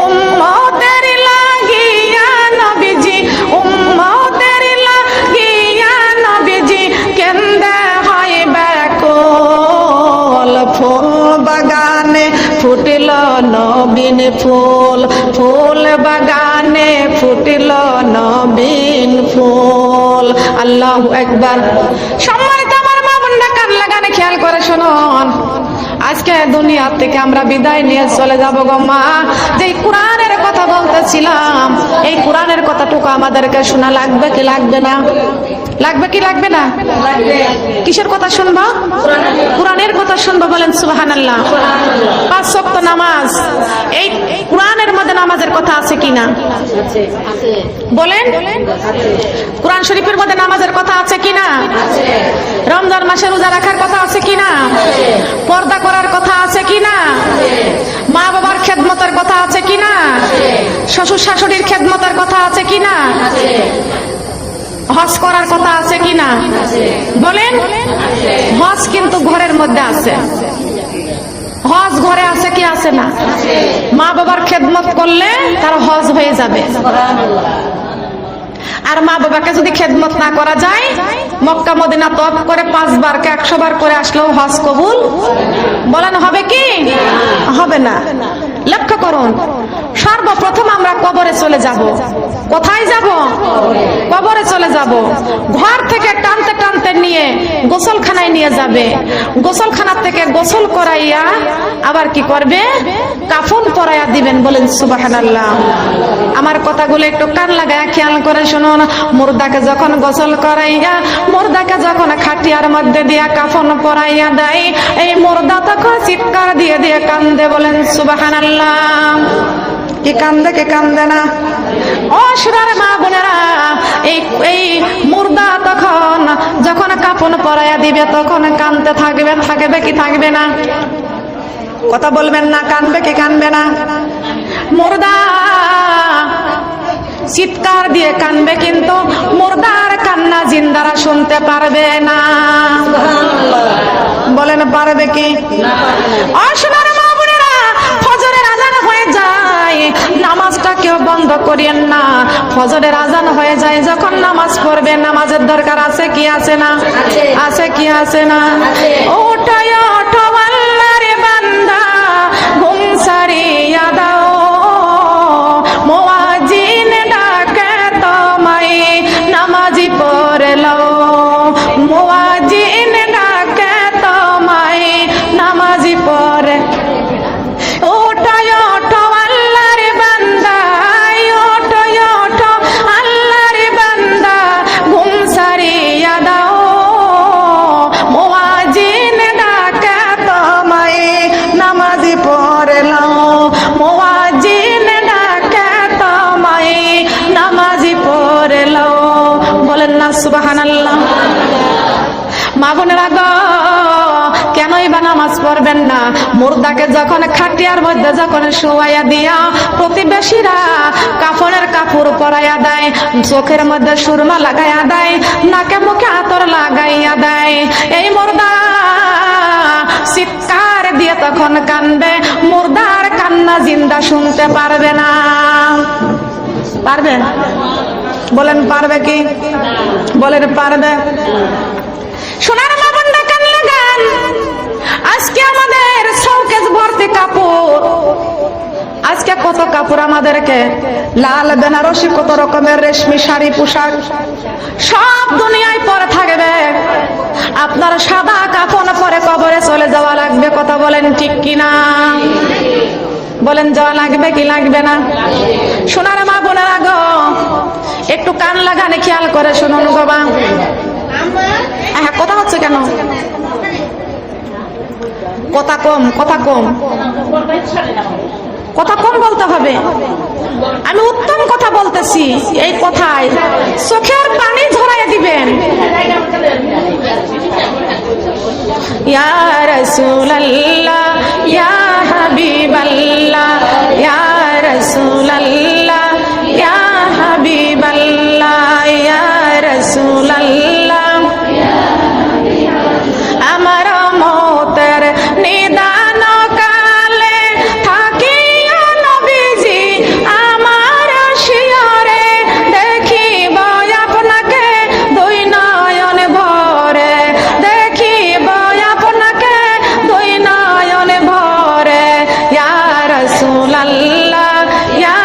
উম্মতের লাগিয়া নবীজি, উম্মতের লাগিয়া নবীজি কেন্দে হয় ব্যাকুল। ফুল বাগানে ফুটিল নবীন ফুল, ফুল বাগানে ফুটিল নবীন ফুল। আল্লাহু আকবার। সম্মানিত আমার মা বোনরা, কান লাগানে খেয়াল করে শুনুন। আজকে দুনিয়া থেকে আমরা বিদায় নিয়ে চলে যাব গো মা। যে কোরআনের কথা বলতেছিলাম, এই কোরআনের কথাটুকু আমাদেরকে শোনা লাগবে কি লাগবে না? লাগবে কি লাগবে না? কিসের কথা শুনবো? কোরআনের কথা শুনবো। বলেন সুবহানাল্লাহ। 5 ওয়াক্ত নামাজ, এই কোরআনের মধ্যে নামাজের কথা আছে কিনা বলেন? কোরআন শরীফের মধ্যে নামাজের কথা আছে কিনা? রমজান মাসে রোজা রাখার কথা আছে কিনা? পর্দা করার কথা আছে কিনা? মা বাবার খেদমতের কথা আছে কিনা? শ্বশুর শাশুড়ির খেদমতের কথা আছে কিনা? হজ করার কথা আছে কিনা বলেন? হজ কিন্তু ঘরের মধ্যে আছে। হজ ঘরে আছে কি আছে না? মা বাবার খেদমত করলে তার হজ হয়ে যাবে। আর মা বাবাকে যদি খেদমত না করা যায়, মক্কা মদিনা তওয়াফ করে 5 বার কে 100 বার করে আসলেও হজ কবুল বলেন হবে কি হবে না? লক্ষ্য করুন, সর্বপ্রথম আমরা কবরে চলে যাব। কোথায় যাব? কবরে চলে যাব। ঘর থেকে টানতে টানতে নিয়ে গোসলখানায় নিয়ে যাবে। গোসলখানা থেকে গোসল করাইয়া আবার কি করবে? কাফন পরাইয়া দিবেন। বলেন সুবহানাল্লাহ। আমার কথাগুলো একটু কান লাগায় খেয়াল করে শুনুন। মুর্দাকে যখন গোসল করাইয়া, মুর্দাকে যখন খাটিয়ার মধ্যে দিয়া কাফন পরাইয়া দেয়, এই মুর্দা তখন চিৎকার দিয়ে দিয়ে কান্দে। বলেন সুবহানাল্লাহ। কি কান্দে কি কান্দে না? ও সোনার মা বোনেরা, এই মুর্দা তখন যখন কাফন পরাইয়া দিবে তখন কান্দতে থাকবে। থাকবে কি থাকবে না? কথা বলবেন না। কানবে কি কানবে না? মুর্দা চিৎকার দিয়ে কানবে, কিন্তু মুর্দার কান্না জিন্দারা শুনতে পারবে না। বলেন পারবে কি? সোনার মা বোনেরা, ফজরের আজান হয়ে যায়, নামাজটা কেউ বন্ধ করিয়েন না। ফজরের আজান হয়ে যায় যখন নামাজ পড়বে, নামাজের দরকার আছে কি আছে না? আছে কি আছে না? ওঠায় ওঠো আল্লাহর বান্দা, ঘুম সারিয়া দাও, মুয়াজ্জিন ডাকে তোমায়, নামাজি পড়ে লও। মুয়াজ্জিন ডাকে তোমায়, নামাজি পড়ে। ওঠায় ওঠো আল্লাহর বান্দা, ওঠায় ওঠো আল্লাহর বান্দা, ঘুম সারিয়া দাও, মুয়াজ্জিন ডাকে তোমায়, নামাজি পড়ে লও। মুয়াজ্জিন ডাকে তোমায়, নামাজি পড়ে লও। বলেন না সুবহানাল্লাহ। মা বোনেরা গো, কেনই বা নামাজ পড়বেন না? মুর্দাকে যখন খাটিয়ার মধ্যে যখন শুয়াইয়া দিয়া প্রতিবেশীরা কাফনের কাপড় পরাইয়া দেয়, চোখের মধ্যে সুরমা লাগাইয়া দেয়, নাকে মুখে আতর লাগাইয়া দেয়, এই মুর্দা চিৎকার দিয়ে তখন কানবে। মুর্দার কান্না জিন্দা শুনতে পারবে না। পারবে? বলেন পারবে কি? বলেন পারবে? সোনার মা বোনরা কান লাগান। আজকে আমাদের শৌকেস ভর্তি কাপড়, আজকে কত কাপড় আমাদেরকে, লাল বেনারসি, কত রকমের রেশমি শাড়ি পোশাক সব দুনিয়ায় পরে থাকবে। আপনার সাদা কাফন পরে কবরে চলে যাওয়া লাগবে। কথা বলেন ঠিক কিনা? বলেন যাওয়া লাগবে কি লাগবে না? সোনার মা বোনেরা গো, একটু কান লাগানে খেয়াল করে শুনুন গো মা। হ্যাঁ, কথা হচ্ছে কেন? কথা কম, কথা কম, কথা কম বলতে হবে। আমি উত্তম কথা বলতেছি, এই কথায় চোখের পানি ঝরাইয়া দিবেন। ইয়া রাসূলুল্লাহ, ইয়া হাবিবাল্লাহ, ইয়া রাসূলুল্লাহ, ইয়া হাবিবাল্লাহ, ইয়া রাসূলুল্লাহ। আমার মতের নিদান কালে থাকিয়া নবীজি আমার শিয়রে, দেখিব আপনাকে দুই নয়ন ভরে, দেখিব আপনাকে দুই নয়ন ভরে। ইয়া রাসূলুল্লাহ, ইয়া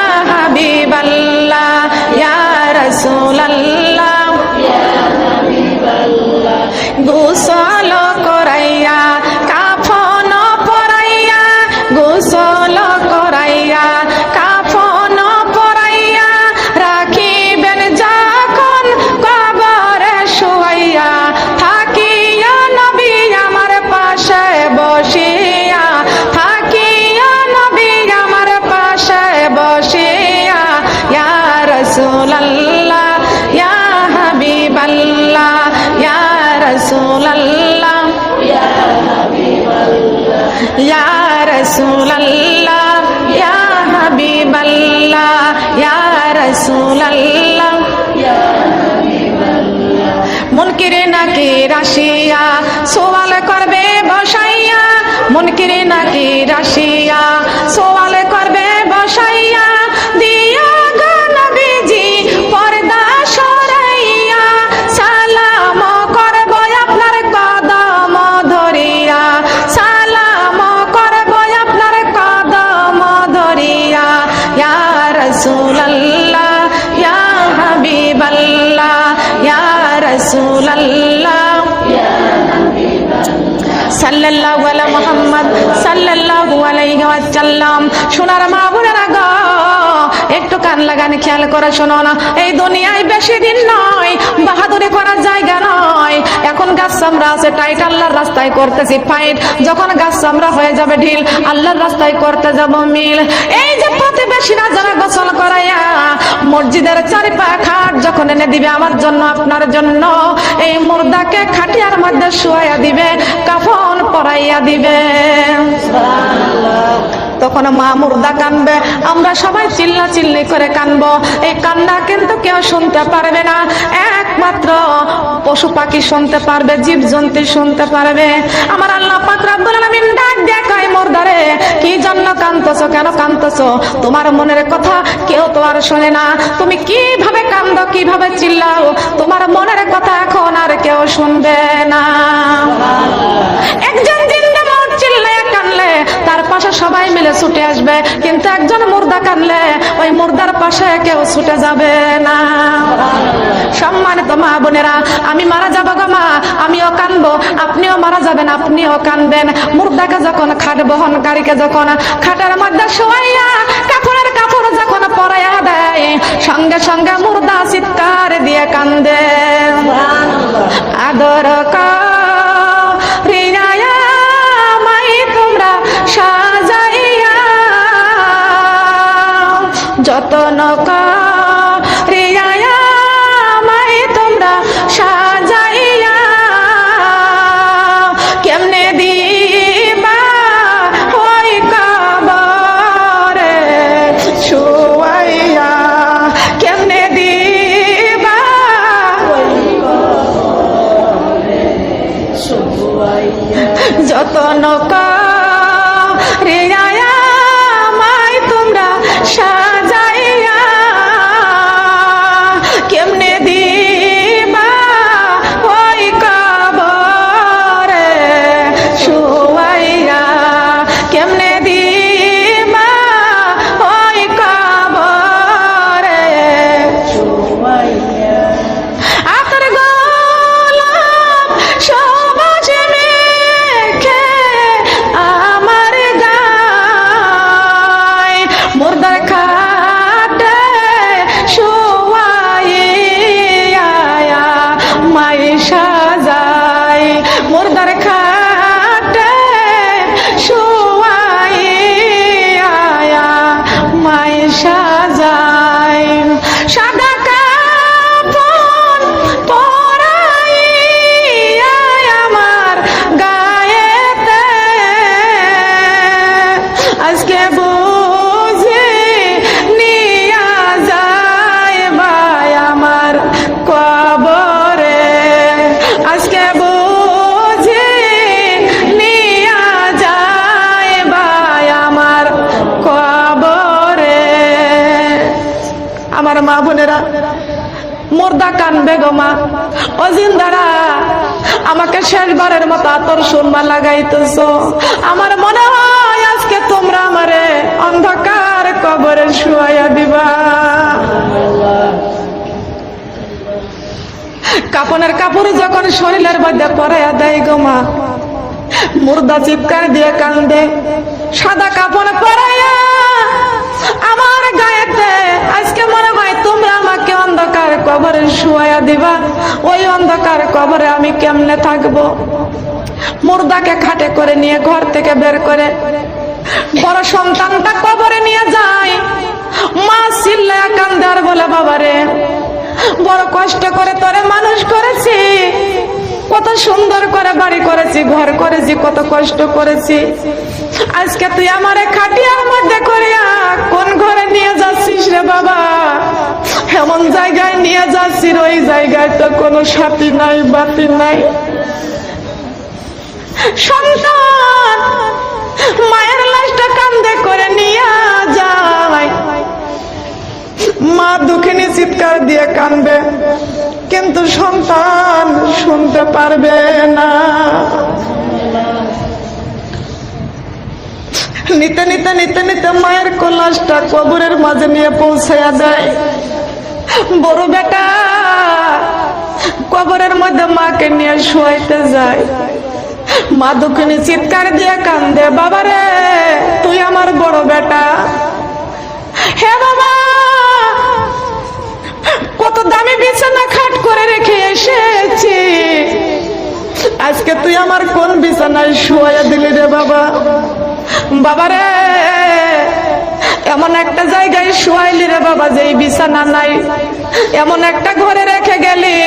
ওয়াসাল্লাম। সোনার মা বোনেরা গো, একটু কান লাগানে খেয়াল করে শোনো না, এই দুনিয়ায় বেশি দিন নয়, বাহাদুরি করার জায়গা নয়। এখন গাছ চামড়া আছে টাইট, আল্লাহর রাস্তায় করতেছি ফাইট। যখন গাছ চামড়া হয়ে যাবে ঢিল, আল্লাহর রাস্তায় করতে যাব মিল। এই যে প্রতিবেশীরা যারা গোসল করাইয়া মসজিদের চারিপা খাট যখন এনে দিবে আমার জন্য আপনার জন্য, এই মুর্দাকে খাটিয়ার মধ্যে শুয়াইয়া দিবে, কাফন পরাইয়া দিবে, তখন মা মুর্দা কানবে, আমরা সবাই চিল্লা চিল্লি করে কানবো। এই কান্না কিন্তু কেউ শুনতে পারবে না, একমাত্র পশু পাখি শুনতে পারবে, জীব জন্তু শুনতে পারবে। আমার আল্লাহ পাক রব্বুল আলামিন ডাক দিয়ে কয়, মুর্দারে কি জন্য কাঁদতেছো, কেন কাঁদতেছো? তোমার মনের কথা কেউ তো আর শোনে না, তুমি কিভাবে কান্দো, কিভাবে চিল্লাও, তোমার মনের কথা এখন আর কেউ শুনবে না। একজন জিন্দা মত চিল্লায় কানলে তার পাশে সবাই মিলে ছুটে আসবে, কিন্তু একজন মুর্দা কানলে ওই মুর্দার পাশে কেউ ছুটে যাবে না। সম্মানিত মা বোনেরা, আমি মারা যাবো গো মা, আমিও কানবো, আপনিও মারা যাবেন, আপনিও কানবেন। মুর্দাকে যখন খাট বহনকারীকে যখন খাটের মধ্যে শোয়াইয়া কাপড়ের কাপড় যখন পরাইয়া দেয়, সঙ্গে সঙ্গে মুর্দা চিৎকার দিয়ে কান্দে, আদর করিয়া মাই তোমরা সাজাইয়া, যতন করিয়া মাই তোমরা সাজাইয়া, কেমনে দিবা ওই কবরে শুয়াইয়া, কেমনে দিবা যতন করিয়া মাই তোমরা সাজাইয়া, কেমনে দিবা ওই কবরে শুয়াইয়া, কেমনে দিবা ওই কবরে শুয়াইয়া। আতর গোলাপ সবুজ মেখে আমার গায়, মুর্দার খাটে শুয়াইয়া মাই সাজাই, মুর্দার খাটে শুয়াইয়া মাই সাজাই, সাদা কাপড় পরাইয়া আমার গায়েতে, আজকে বুঝি নিয়া যায় ভাই আমার কবরে, আজকে বুঝি নিয়া যায় ভাই আমার কবরে। আমার মা বোনেরা, মুর্দা কানবে গো মা, ও জিন্দারা আমাকে শেষবারের মতো আতর সুরমা লাগাইতেছো, আমার মনে হয় আজকে তোমরা আমারে অন্ধকার কবরে শুয়াইয়া দিবা। কাপনের কাপড় যখন শরীরের মধ্যে পরাইয়া দেয় গো মা, মুর্দা চিৎকার দিয়ে কান্দে, সাদা কাপড় পরাইয়া আমার গায়েতে, আজকে মনে হয় তোমরা আমাকে অন্ধকার কবরে শুয়াইয়া দিবা, ওই অন্ধকার কবরে আমি কেমনে থাকবো? মুর্দাকে খাটে করে নিয়ে ঘর থেকে বের করে বড় সন্তানটা কবরে নিয়ে যায়, মা চিল্লায়া কান্দে আর বলে, বাবারে বড় কষ্ট করে তোরে মানুষ করেছি, কত সুন্দর করে বাড়ি করেছি, ঘর করেছি, কত কষ্ট করেছি, আজকে তুই আমারে খাটিয়ার মধ্যে করিয়া কোন ঘরে নিয়ে যাচ্ছিস রে বাবা? এমন জায়গায় নিয়ে যাচ্ছি, ওই জায়গায় তো কোনো সাথী নাই, বাতি নাই। সন্তান মায়ের লাশটা কান্দে করে নিয়ে যায়, মা দুঃখিনী চিৎকার দিয়ে কান্দবে, কিন্তু সন্তান শুনতে পারবে না। নিতে নিতে নিতে নিতে মায়ের কলাশটা কবরের মাঝে নিয়ে পৌঁছাইয়া দেয়। বড় বেটা কবরের মধ্যে মাকে নিয়ে শুয়াইতে যায়, মা দুঃখিনী চিৎকার দিয়ে কান্দে, বাবারে তুই আমার বড় বেটা। হে বাবা, কত দামি বিছানা খাট করে রেখে এসেছি, আজকে তুই আমার কোন বিছানায় শুয়াইয়া দিলি রে বাবা। বাবারে এমন একটা জায়গায় শুয়াইলি রে বাবা যেই বিছানা নাই, এমন একটা ঘরে রেখে গেলি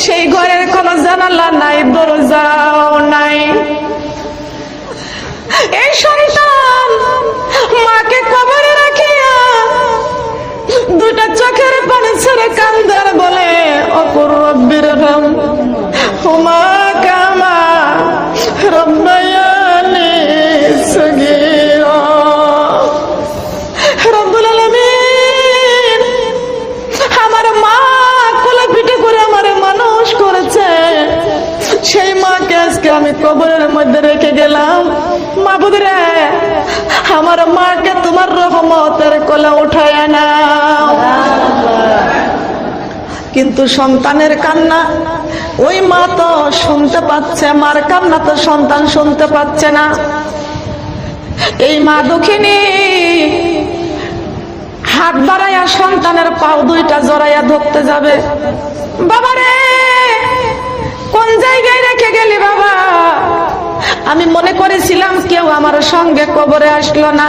সেই ঘরের কোনো জানালা নাই, দরজাও নাই। এই সন্তান মাকে কবরে রাখিয়া দুটা চোখের পানি ছেড়ে কান্দার বলে, অকুর রব্বির রহম হুমা কামা রব্বায়ানি সগীরা। রব্বুল আলামিন আমার মা কোলে পিঠে করে আমারে মানুষ করেছে, সেই মাকে আজকে আমি কবরের মধ্যে রেখে গেলাম। মাবুদ রে, আমার মাকে তোমার রহমতের কোলে উঠায় নাও। কিন্তু সন্তানের কান্না ওই মা তো শুনতে পাচ্ছে, মার কান্না তো সন্তান শুনতে পাচ্ছে না। এই মা দুঃখিনী হাত বাড়াইয়া সন্তানের পাও দুইটা জড়াইয়া ধরতে যাবে, বাবারে কোন জায়গায় রেখে গেলি বাবা? আমি মনে করেছিলাম কেউ আমার সঙ্গে কবরে আসলো না,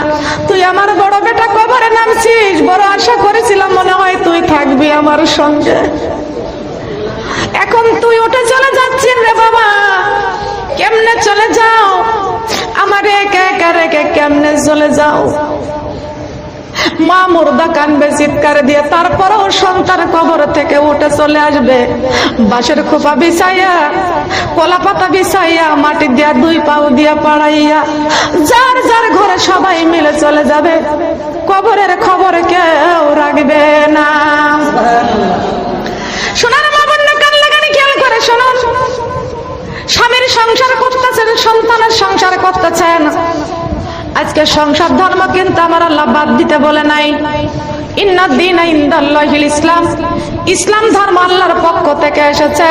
তুই আমার বড় বেটা কবরে নামছিস, বড় আশা করেছিলাম মনে হয় তুই থাকবি আমার সঙ্গে। এখন তুই উঠে চলে যাচ্ছিস রে বাবা, কেমনে চলে যাও? আমার একা একা রেখে কেমনে চলে যাও? মা মুর্দা কানবে চিৎকার দিয়ে, তারপরেও সন্তান কবর থেকে উঠে চলে আসবে। বাঁশের খোপা বিছাইয়া, কলা পাতা বিছাইয়া, মাটি দিয়া দুই পাও দিয়া পাড়াইয়া যার যার ঘরে সবাই মিলে চলে যাবে। কবরের খবর কেউ রাখবে না। শোনার মা বোনরা কান লাগানি খেয়াল করে শুনুন। স্বামীর সংসার করতেছেন, সন্তানের সংসার করতেছেন। আজকে সংসার ধর্ম কিন্তু আমার আল্লাহ বাদ দিতে বলে নাই। ইন্নাদ দীনা ইনদাল্লাহিল ইসলাম, ইসলাম ধর্ম আল্লাহর পক্ষ থেকে এসেছে,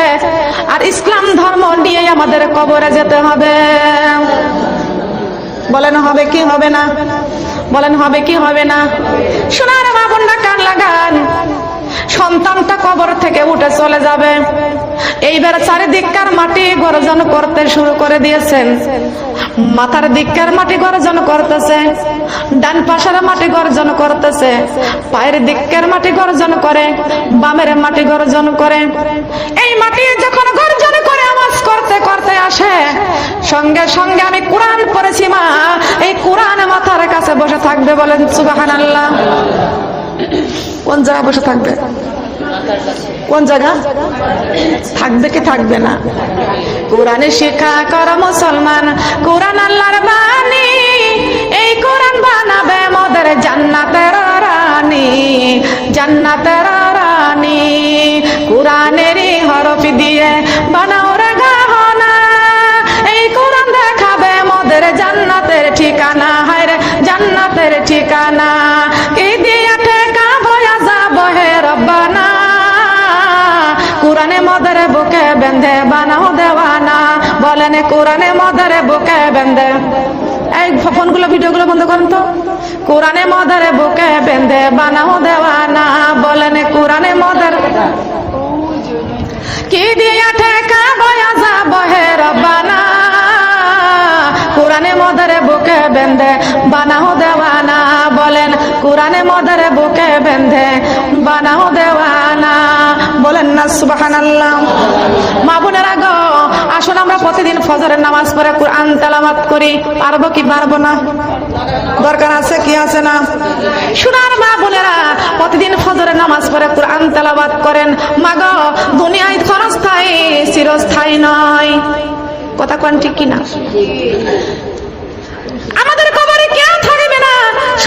আর ইসলাম ধর্ম নিয়ে আমাদের কবরে যেতে হবে। বলেন হবে কি হবে না? বলেন হবে কি হবে না? শোনার মা বোনরা কান লাগান। সন্তানটা কবর থেকে উঠে চলে যাবে, এইবার চারিদিককার মাটি গর্জন করতে শুরু করে দিয়েছেন। মাথার দিককার মাটি গর্জন করতেছে, ডান পাশের মাটি গর্জন করতেছে, পায়ের দিককার মাটি গর্জন করে, বামের মাটি গর্জন করে। এই মাটি যখন গর্জন করে আওয়াজ করতে করতে আসে, সঙ্গে সঙ্গে আমি কোরআন পড়েছি মা, এই কোরআন মাথার কাছে বসে থাকবে। বলেন সুবহানাল্লাহ। কোন জায়গায় বসে থাকবে? কোন জায়গা থাকবে কি থাকবে না? কোরআনে শিক্ষা কর মুসলমান, কোরআন আল্লাহর বাণী, এই কোরআন বানাবে মোদের জান্নাতের রানী, জান্নাতের রানী। কোরআনেরই হরফ দিয়ে বানাও রে গহনা, এই কোরআন দেখাবে মোদের জান্নাতের ঠিকানা। হায় রে জান্নাতের ঠিকানা, কি দিয়া ঠেকা বয়া যাব হে রব্বানা। কোরআনে মদের বুকে বেঁধে বানাও দেওয়ানা। বলেন কোরআনে মদের বুকে বেঁধে, এই ফোনগুলো ভিডিওগুলো বন্ধ করেন তো। কোরআনে মদের বুকে বেঁধে বানাও দেওয়ানা। বলেন কোরআনে মদের, কি দিয়া ঠেকা বয়া যাব হে রব্বানা। কোরআনে মদের বুকে বেঁধে বানাও দেওয়ানা। বলেন কোরআনে মদের বুকে বেঁধে বানাও দেওয়ানা। বলেন না সুবহানাল্লাহ। মা বোনেরা গো, আসুন আমরা প্রতিদিন ফজরের নামাজ পড়ে কোরআন তেলাওয়াত করি। পারবো কি পারবো না? দরকার আছে কি আছে না? সোনার মা বোনেরা প্রতিদিন ফজরের নামাজ পড়ে কোরআন তেলাওয়াত করেন। মা গো, দুনিয়ায় ক্ষণস্থায়ী, চিরস্থায়ী নয়। কথা কোন ঠিক কিনা? আমাদের কবরে কেউ থাকবে না,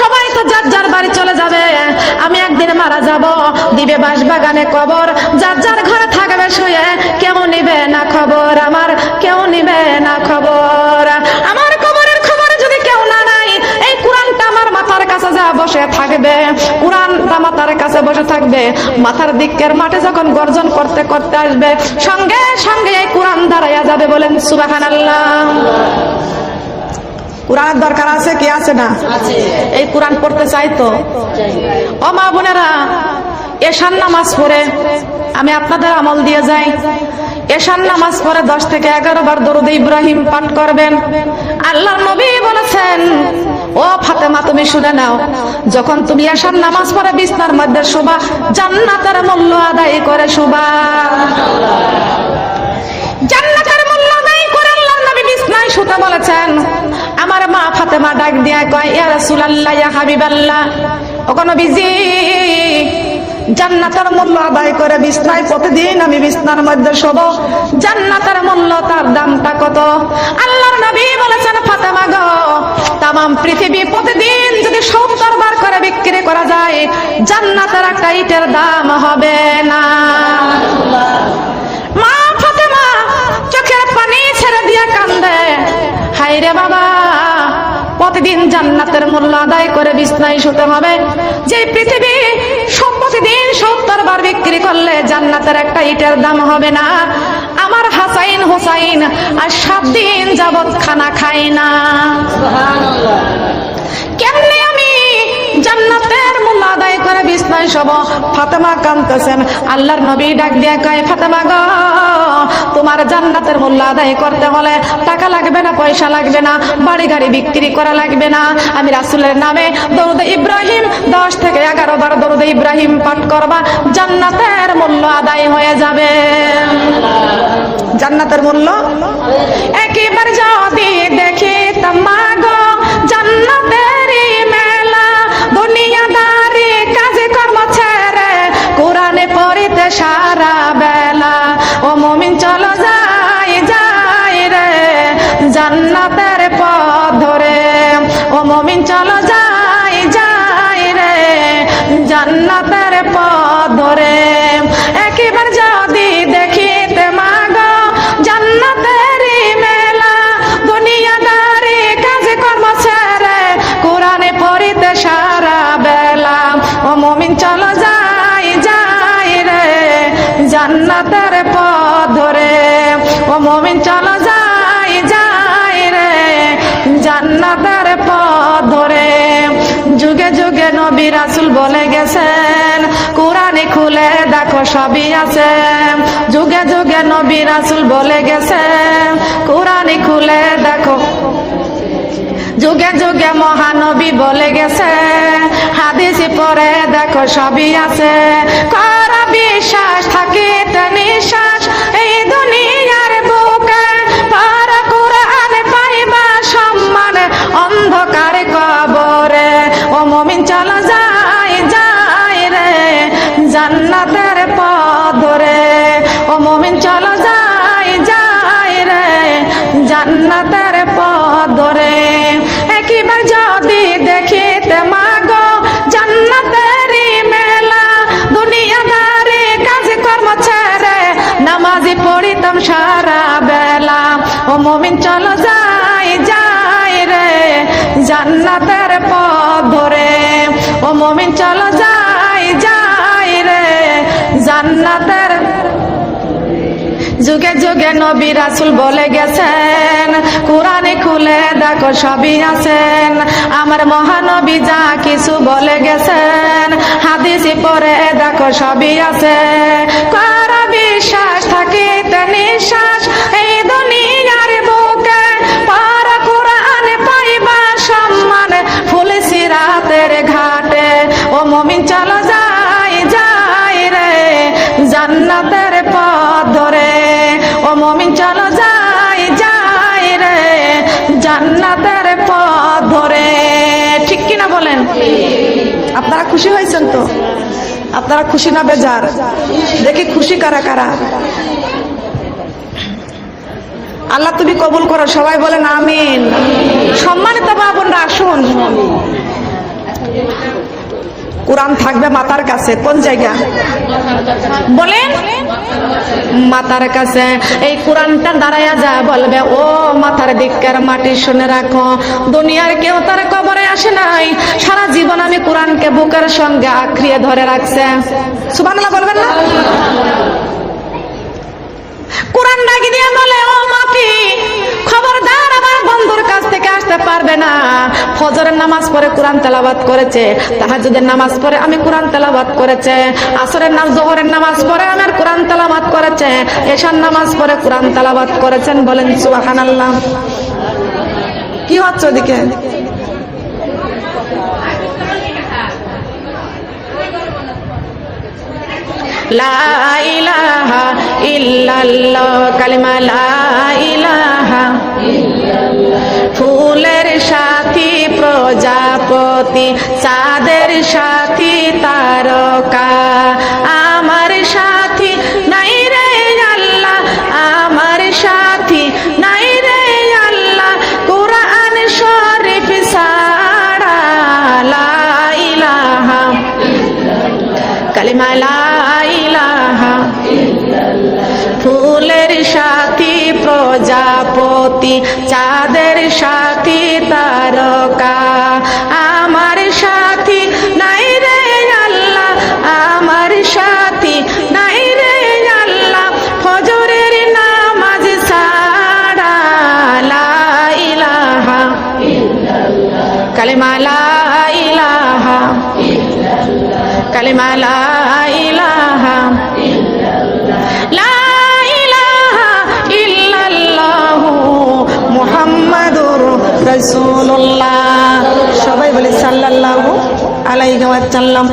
সবাই তো যার যার বাড়ি চলে যাবে। আমি একদিন মারা যাব, দিবে বাস বাগানে কবর, যার যার ঘরে থাকবে শুয়ে, কেউ নিবে না খবর আমার, কেউ নিবে না খবর আমার। কবরের খবর যদি কেউ না নাই, এই কোরআনটা আমার মাথার কাছে যা বসে থাকবে, কোরআনটা মাতার কাছে বসে থাকবে, মাথার দিকের মাঠে যখন গর্জন করতে করতে আসবে, সঙ্গে সঙ্গে এই কোরআন দাঁড়াইয়া যাবে। বলেন সুবহানাল্লাহ। কোরআনের দরকার আছে কি আছে না? এই কোরআন পড়তে চাই তো। ও মা বোনেরা, এশার নামাজ পড়ে আমি আপনাদের আমল দিয়ে যাই। এশার নামাজ পড়ে 10 থেকে 11 বার দরুদ ইব্রাহিম পাঠ করবেন। আল্লাহর নবী বলেছেন, ও ফাতেমা তুমি শুনে নাও, যখন তুমি এশার নামাজ পড়ে বিছনার মধ্যে শুবা, জান্নাতের মূল্য আদায় করে শুবা। জান্নাতের মূল্য আদায় করে আল্লাহর নবী বিছনায় শুতে বলেছেন। আমার মা ফাতেমা ডাক দিয়া কয়, ইয়া রাসূলুল্লাহ, ইয়া হাবিবাল্লাহ, ওগো নবীজি, জান্নাতের মূল্য আদায় করে বিছনায় প্রতিদিন আমি বিছনার মধ্যে শোব, জান্নাতের মূল্য তার দামটা কত? আল্লাহর নবী বলেছেন, ফাতেমা গো, তামাম পৃথিবী প্রতিদিন যদি 70 বার করে বিক্রি করা যায়, জান্নাতের একটা ইটের দাম হবে না। মা ফাতেমা চোখের পানি ছেড়ে দিয়ে কান্দে, হায় রে বাবা, প্রতিদিন জান্নাতের মূল্য আদায় করে বিছনায় শুতে হবে। যে পৃথিবী প্রতিদিন 70 বার বিক্রি করলে জান্নাতের একটা ইটের দাম হবে না। আমার হাসাইন হুসাইন আর 7 দিন যাবত খানা খাই না। সুবহানাল্লাহ। কেমনে আমি জান্নাতের মূল্য আদায় করে বিছনায় শোব? ফাতেমা কাঁদতেছেন। আল্লাহর নবী ডাক দিয়ে কয়, ফাতেমা গো, তোমার জান্নাতের মূল্য আদায় করতে হলে টাকা লাগবে না, পয়সা লাগবে না, বাড়ি গাড়ি বিক্রি করা লাগবে না। আমি রাসূলের নামে দরুদ ইব্রাহিম 10 থেকে 11 বার দরুদ ইব্রাহিম পাঠ করবা, জান্নাতের মূল্য আদায় হয়ে যাবে। জান্নাতের মূল্য একবার যদি দেখি তামাগো জান্নাতের মেলা, দুনিয়াদারি কাজে কর্ম ছেড়ে কোরআনে পড়িতে সারা বেলা। ও মুমিন চলো যাই যাই রে জান্নাতের পথ ধরে, ও মুমিন চলো যাই যাই রে জান্নাতের পথ ধরে। একবার যদি দেখিতে মাগো জান্নাতের মেলা, দুনিয়াদারি কাজে কর্ম ছেড়ে কোরআনে পড়িতে সারা বেলা। ও মুমিন চলো যাই যাই রে জান্নাতের পথ ধরে, ও মুমিন চলো যাই যাই রে জান্নাতের পথ ধরে। যুগে যুগে নবী রাসূল বলে গেছেন, কোরআনে খুলে দেখো সবই আছে। যুগে যুগে নবী রাসূল বলে গেছেন, কোরআনে খুলে দেখো। যুগে যুগে মহানবী বলে গেছে, হাদিসে পড়ে দেখো সবই আছে। করা বিশ্বাস থাকিতে নিঃশ্বাস এই দুনিয়ার বুকে, পড়া কোরআন পাইবা সম্মান অন্ধকার কবরে। ও মুমিন চলো যাই যাই রে জান্নাতের পথ ধরে, ও মুমিন চলো যাই যাই রে জান্নাতের পথ ধরে। একবার যদি দেখিতে মাগো জান্নাতের মেলা, দুনিয়াদারি কাজ কর্ম ছেড়ে নামাজি পড়িতাম সারা বেলা। ও মুমিন চলো যাই যাই রে জান্নাতের পথ ধরে, ও মুমিন চলো যাই যাই রে জান্নাতের। যুগে যুগে নবী রাসূল বলে গেছেন, কোরআনে খুলে দেখো সবই আছেন। আমার মহানবী যা কিছু বলে গেছেন, হাদিসে পড়ে দেখো সবই আছে। করা বিশ্বাস থাকিতে নিঃশ্বাস এই দুনিয়ার বুকে, পড়া কোরআন পাইবা সম্মান ফুল সিরাতের ঘাটে। ও মুমিন চলো যাই যাই রে জান্নাতের পথ ধরে, ও মুমিন চলো যাই যাই রে জান্নাতের পথ ধরে। ঠিক কিনা বলেন? আপনারা খুশি হয়েছেন তো? আপনারা খুশি না বেজার? দেখি খুশি কারা কারা। আল্লাহ তুমি কবুল করো, সবাই বলেন আমিন। সম্মানিত মা বোনরা আসুন, কোরআন থাকবে মাথার কাছে। কোন জায়গা বলেন? মাথার কাছে। এই কোরআনটা দাঁড়ায়া যা বলবে, ও মাথার দিককার মাটি শুনে রাখো, দুনিয়ার কেউ তার কবরে আসে নাই, সারা জীবন আমি কোরআনকে বুকের সঙ্গে আঁকড়িয়ে ধরে রাখছে। সুবহানাল্লাহ বলবেন না? কোরআন ডাকি দিয়ে বলে, ও মাটি খবরদার আমার বন্ধুর কাছ থেকে আসতে পারবে না। ফজরের নামাজ পড়ে কোরআন তেলাওয়াত করেছে, তাহাজ্জুদের নামাজ পড়ে আমি কোরআন তেলাওয়াত করেছে, আসরের নামাজ যোহরের নামাজ পড়ে আমার কোরআন তেলাওয়াত করেছে, এশার নামাজ পড়ে কোরআন তেলাওয়াত করেছেন। বলেন সুবহানাল্লাহ। কি হচ্ছে ওদিকে? লা ইলাহা ইল্লাল্লাহ, কালিমা লা ইলাহা ইল্লাল্লাহ। ফুলের সাথী প্রজাপতি, চাঁদের সাথী তারকা, আমার সাথী নাই রে আল্লাহ, আমার সাথী নাই রে আল্লাহ, কোরআন শরীফ ছাড়া। লা ইলাহা কালিমা লা ইলাহা ইল্লাল্লাহ। ফুলের সাথী প্রজাপতি, চাঁদের সাথী তারকা, আমার সাথী নাই রে আল্লাহ, আমার সাথী নাই রে আল্লাহ, ফজরের নামাজ ছাড়া। লা ইলাহা ইল্লাল্লাহ, কালিমা লা ইলাহা ইল্লাল্লাহ, কালিমা লা ইলাহা ইল্লাল্লাহ, লা ইলাহা ইল্লাল্লাহু মুহাম্মাদুর রাসূলুল্লাহ। সবাই বলে সাল্লাল্লাহু আলাইহি ওয়াসাল্লাম।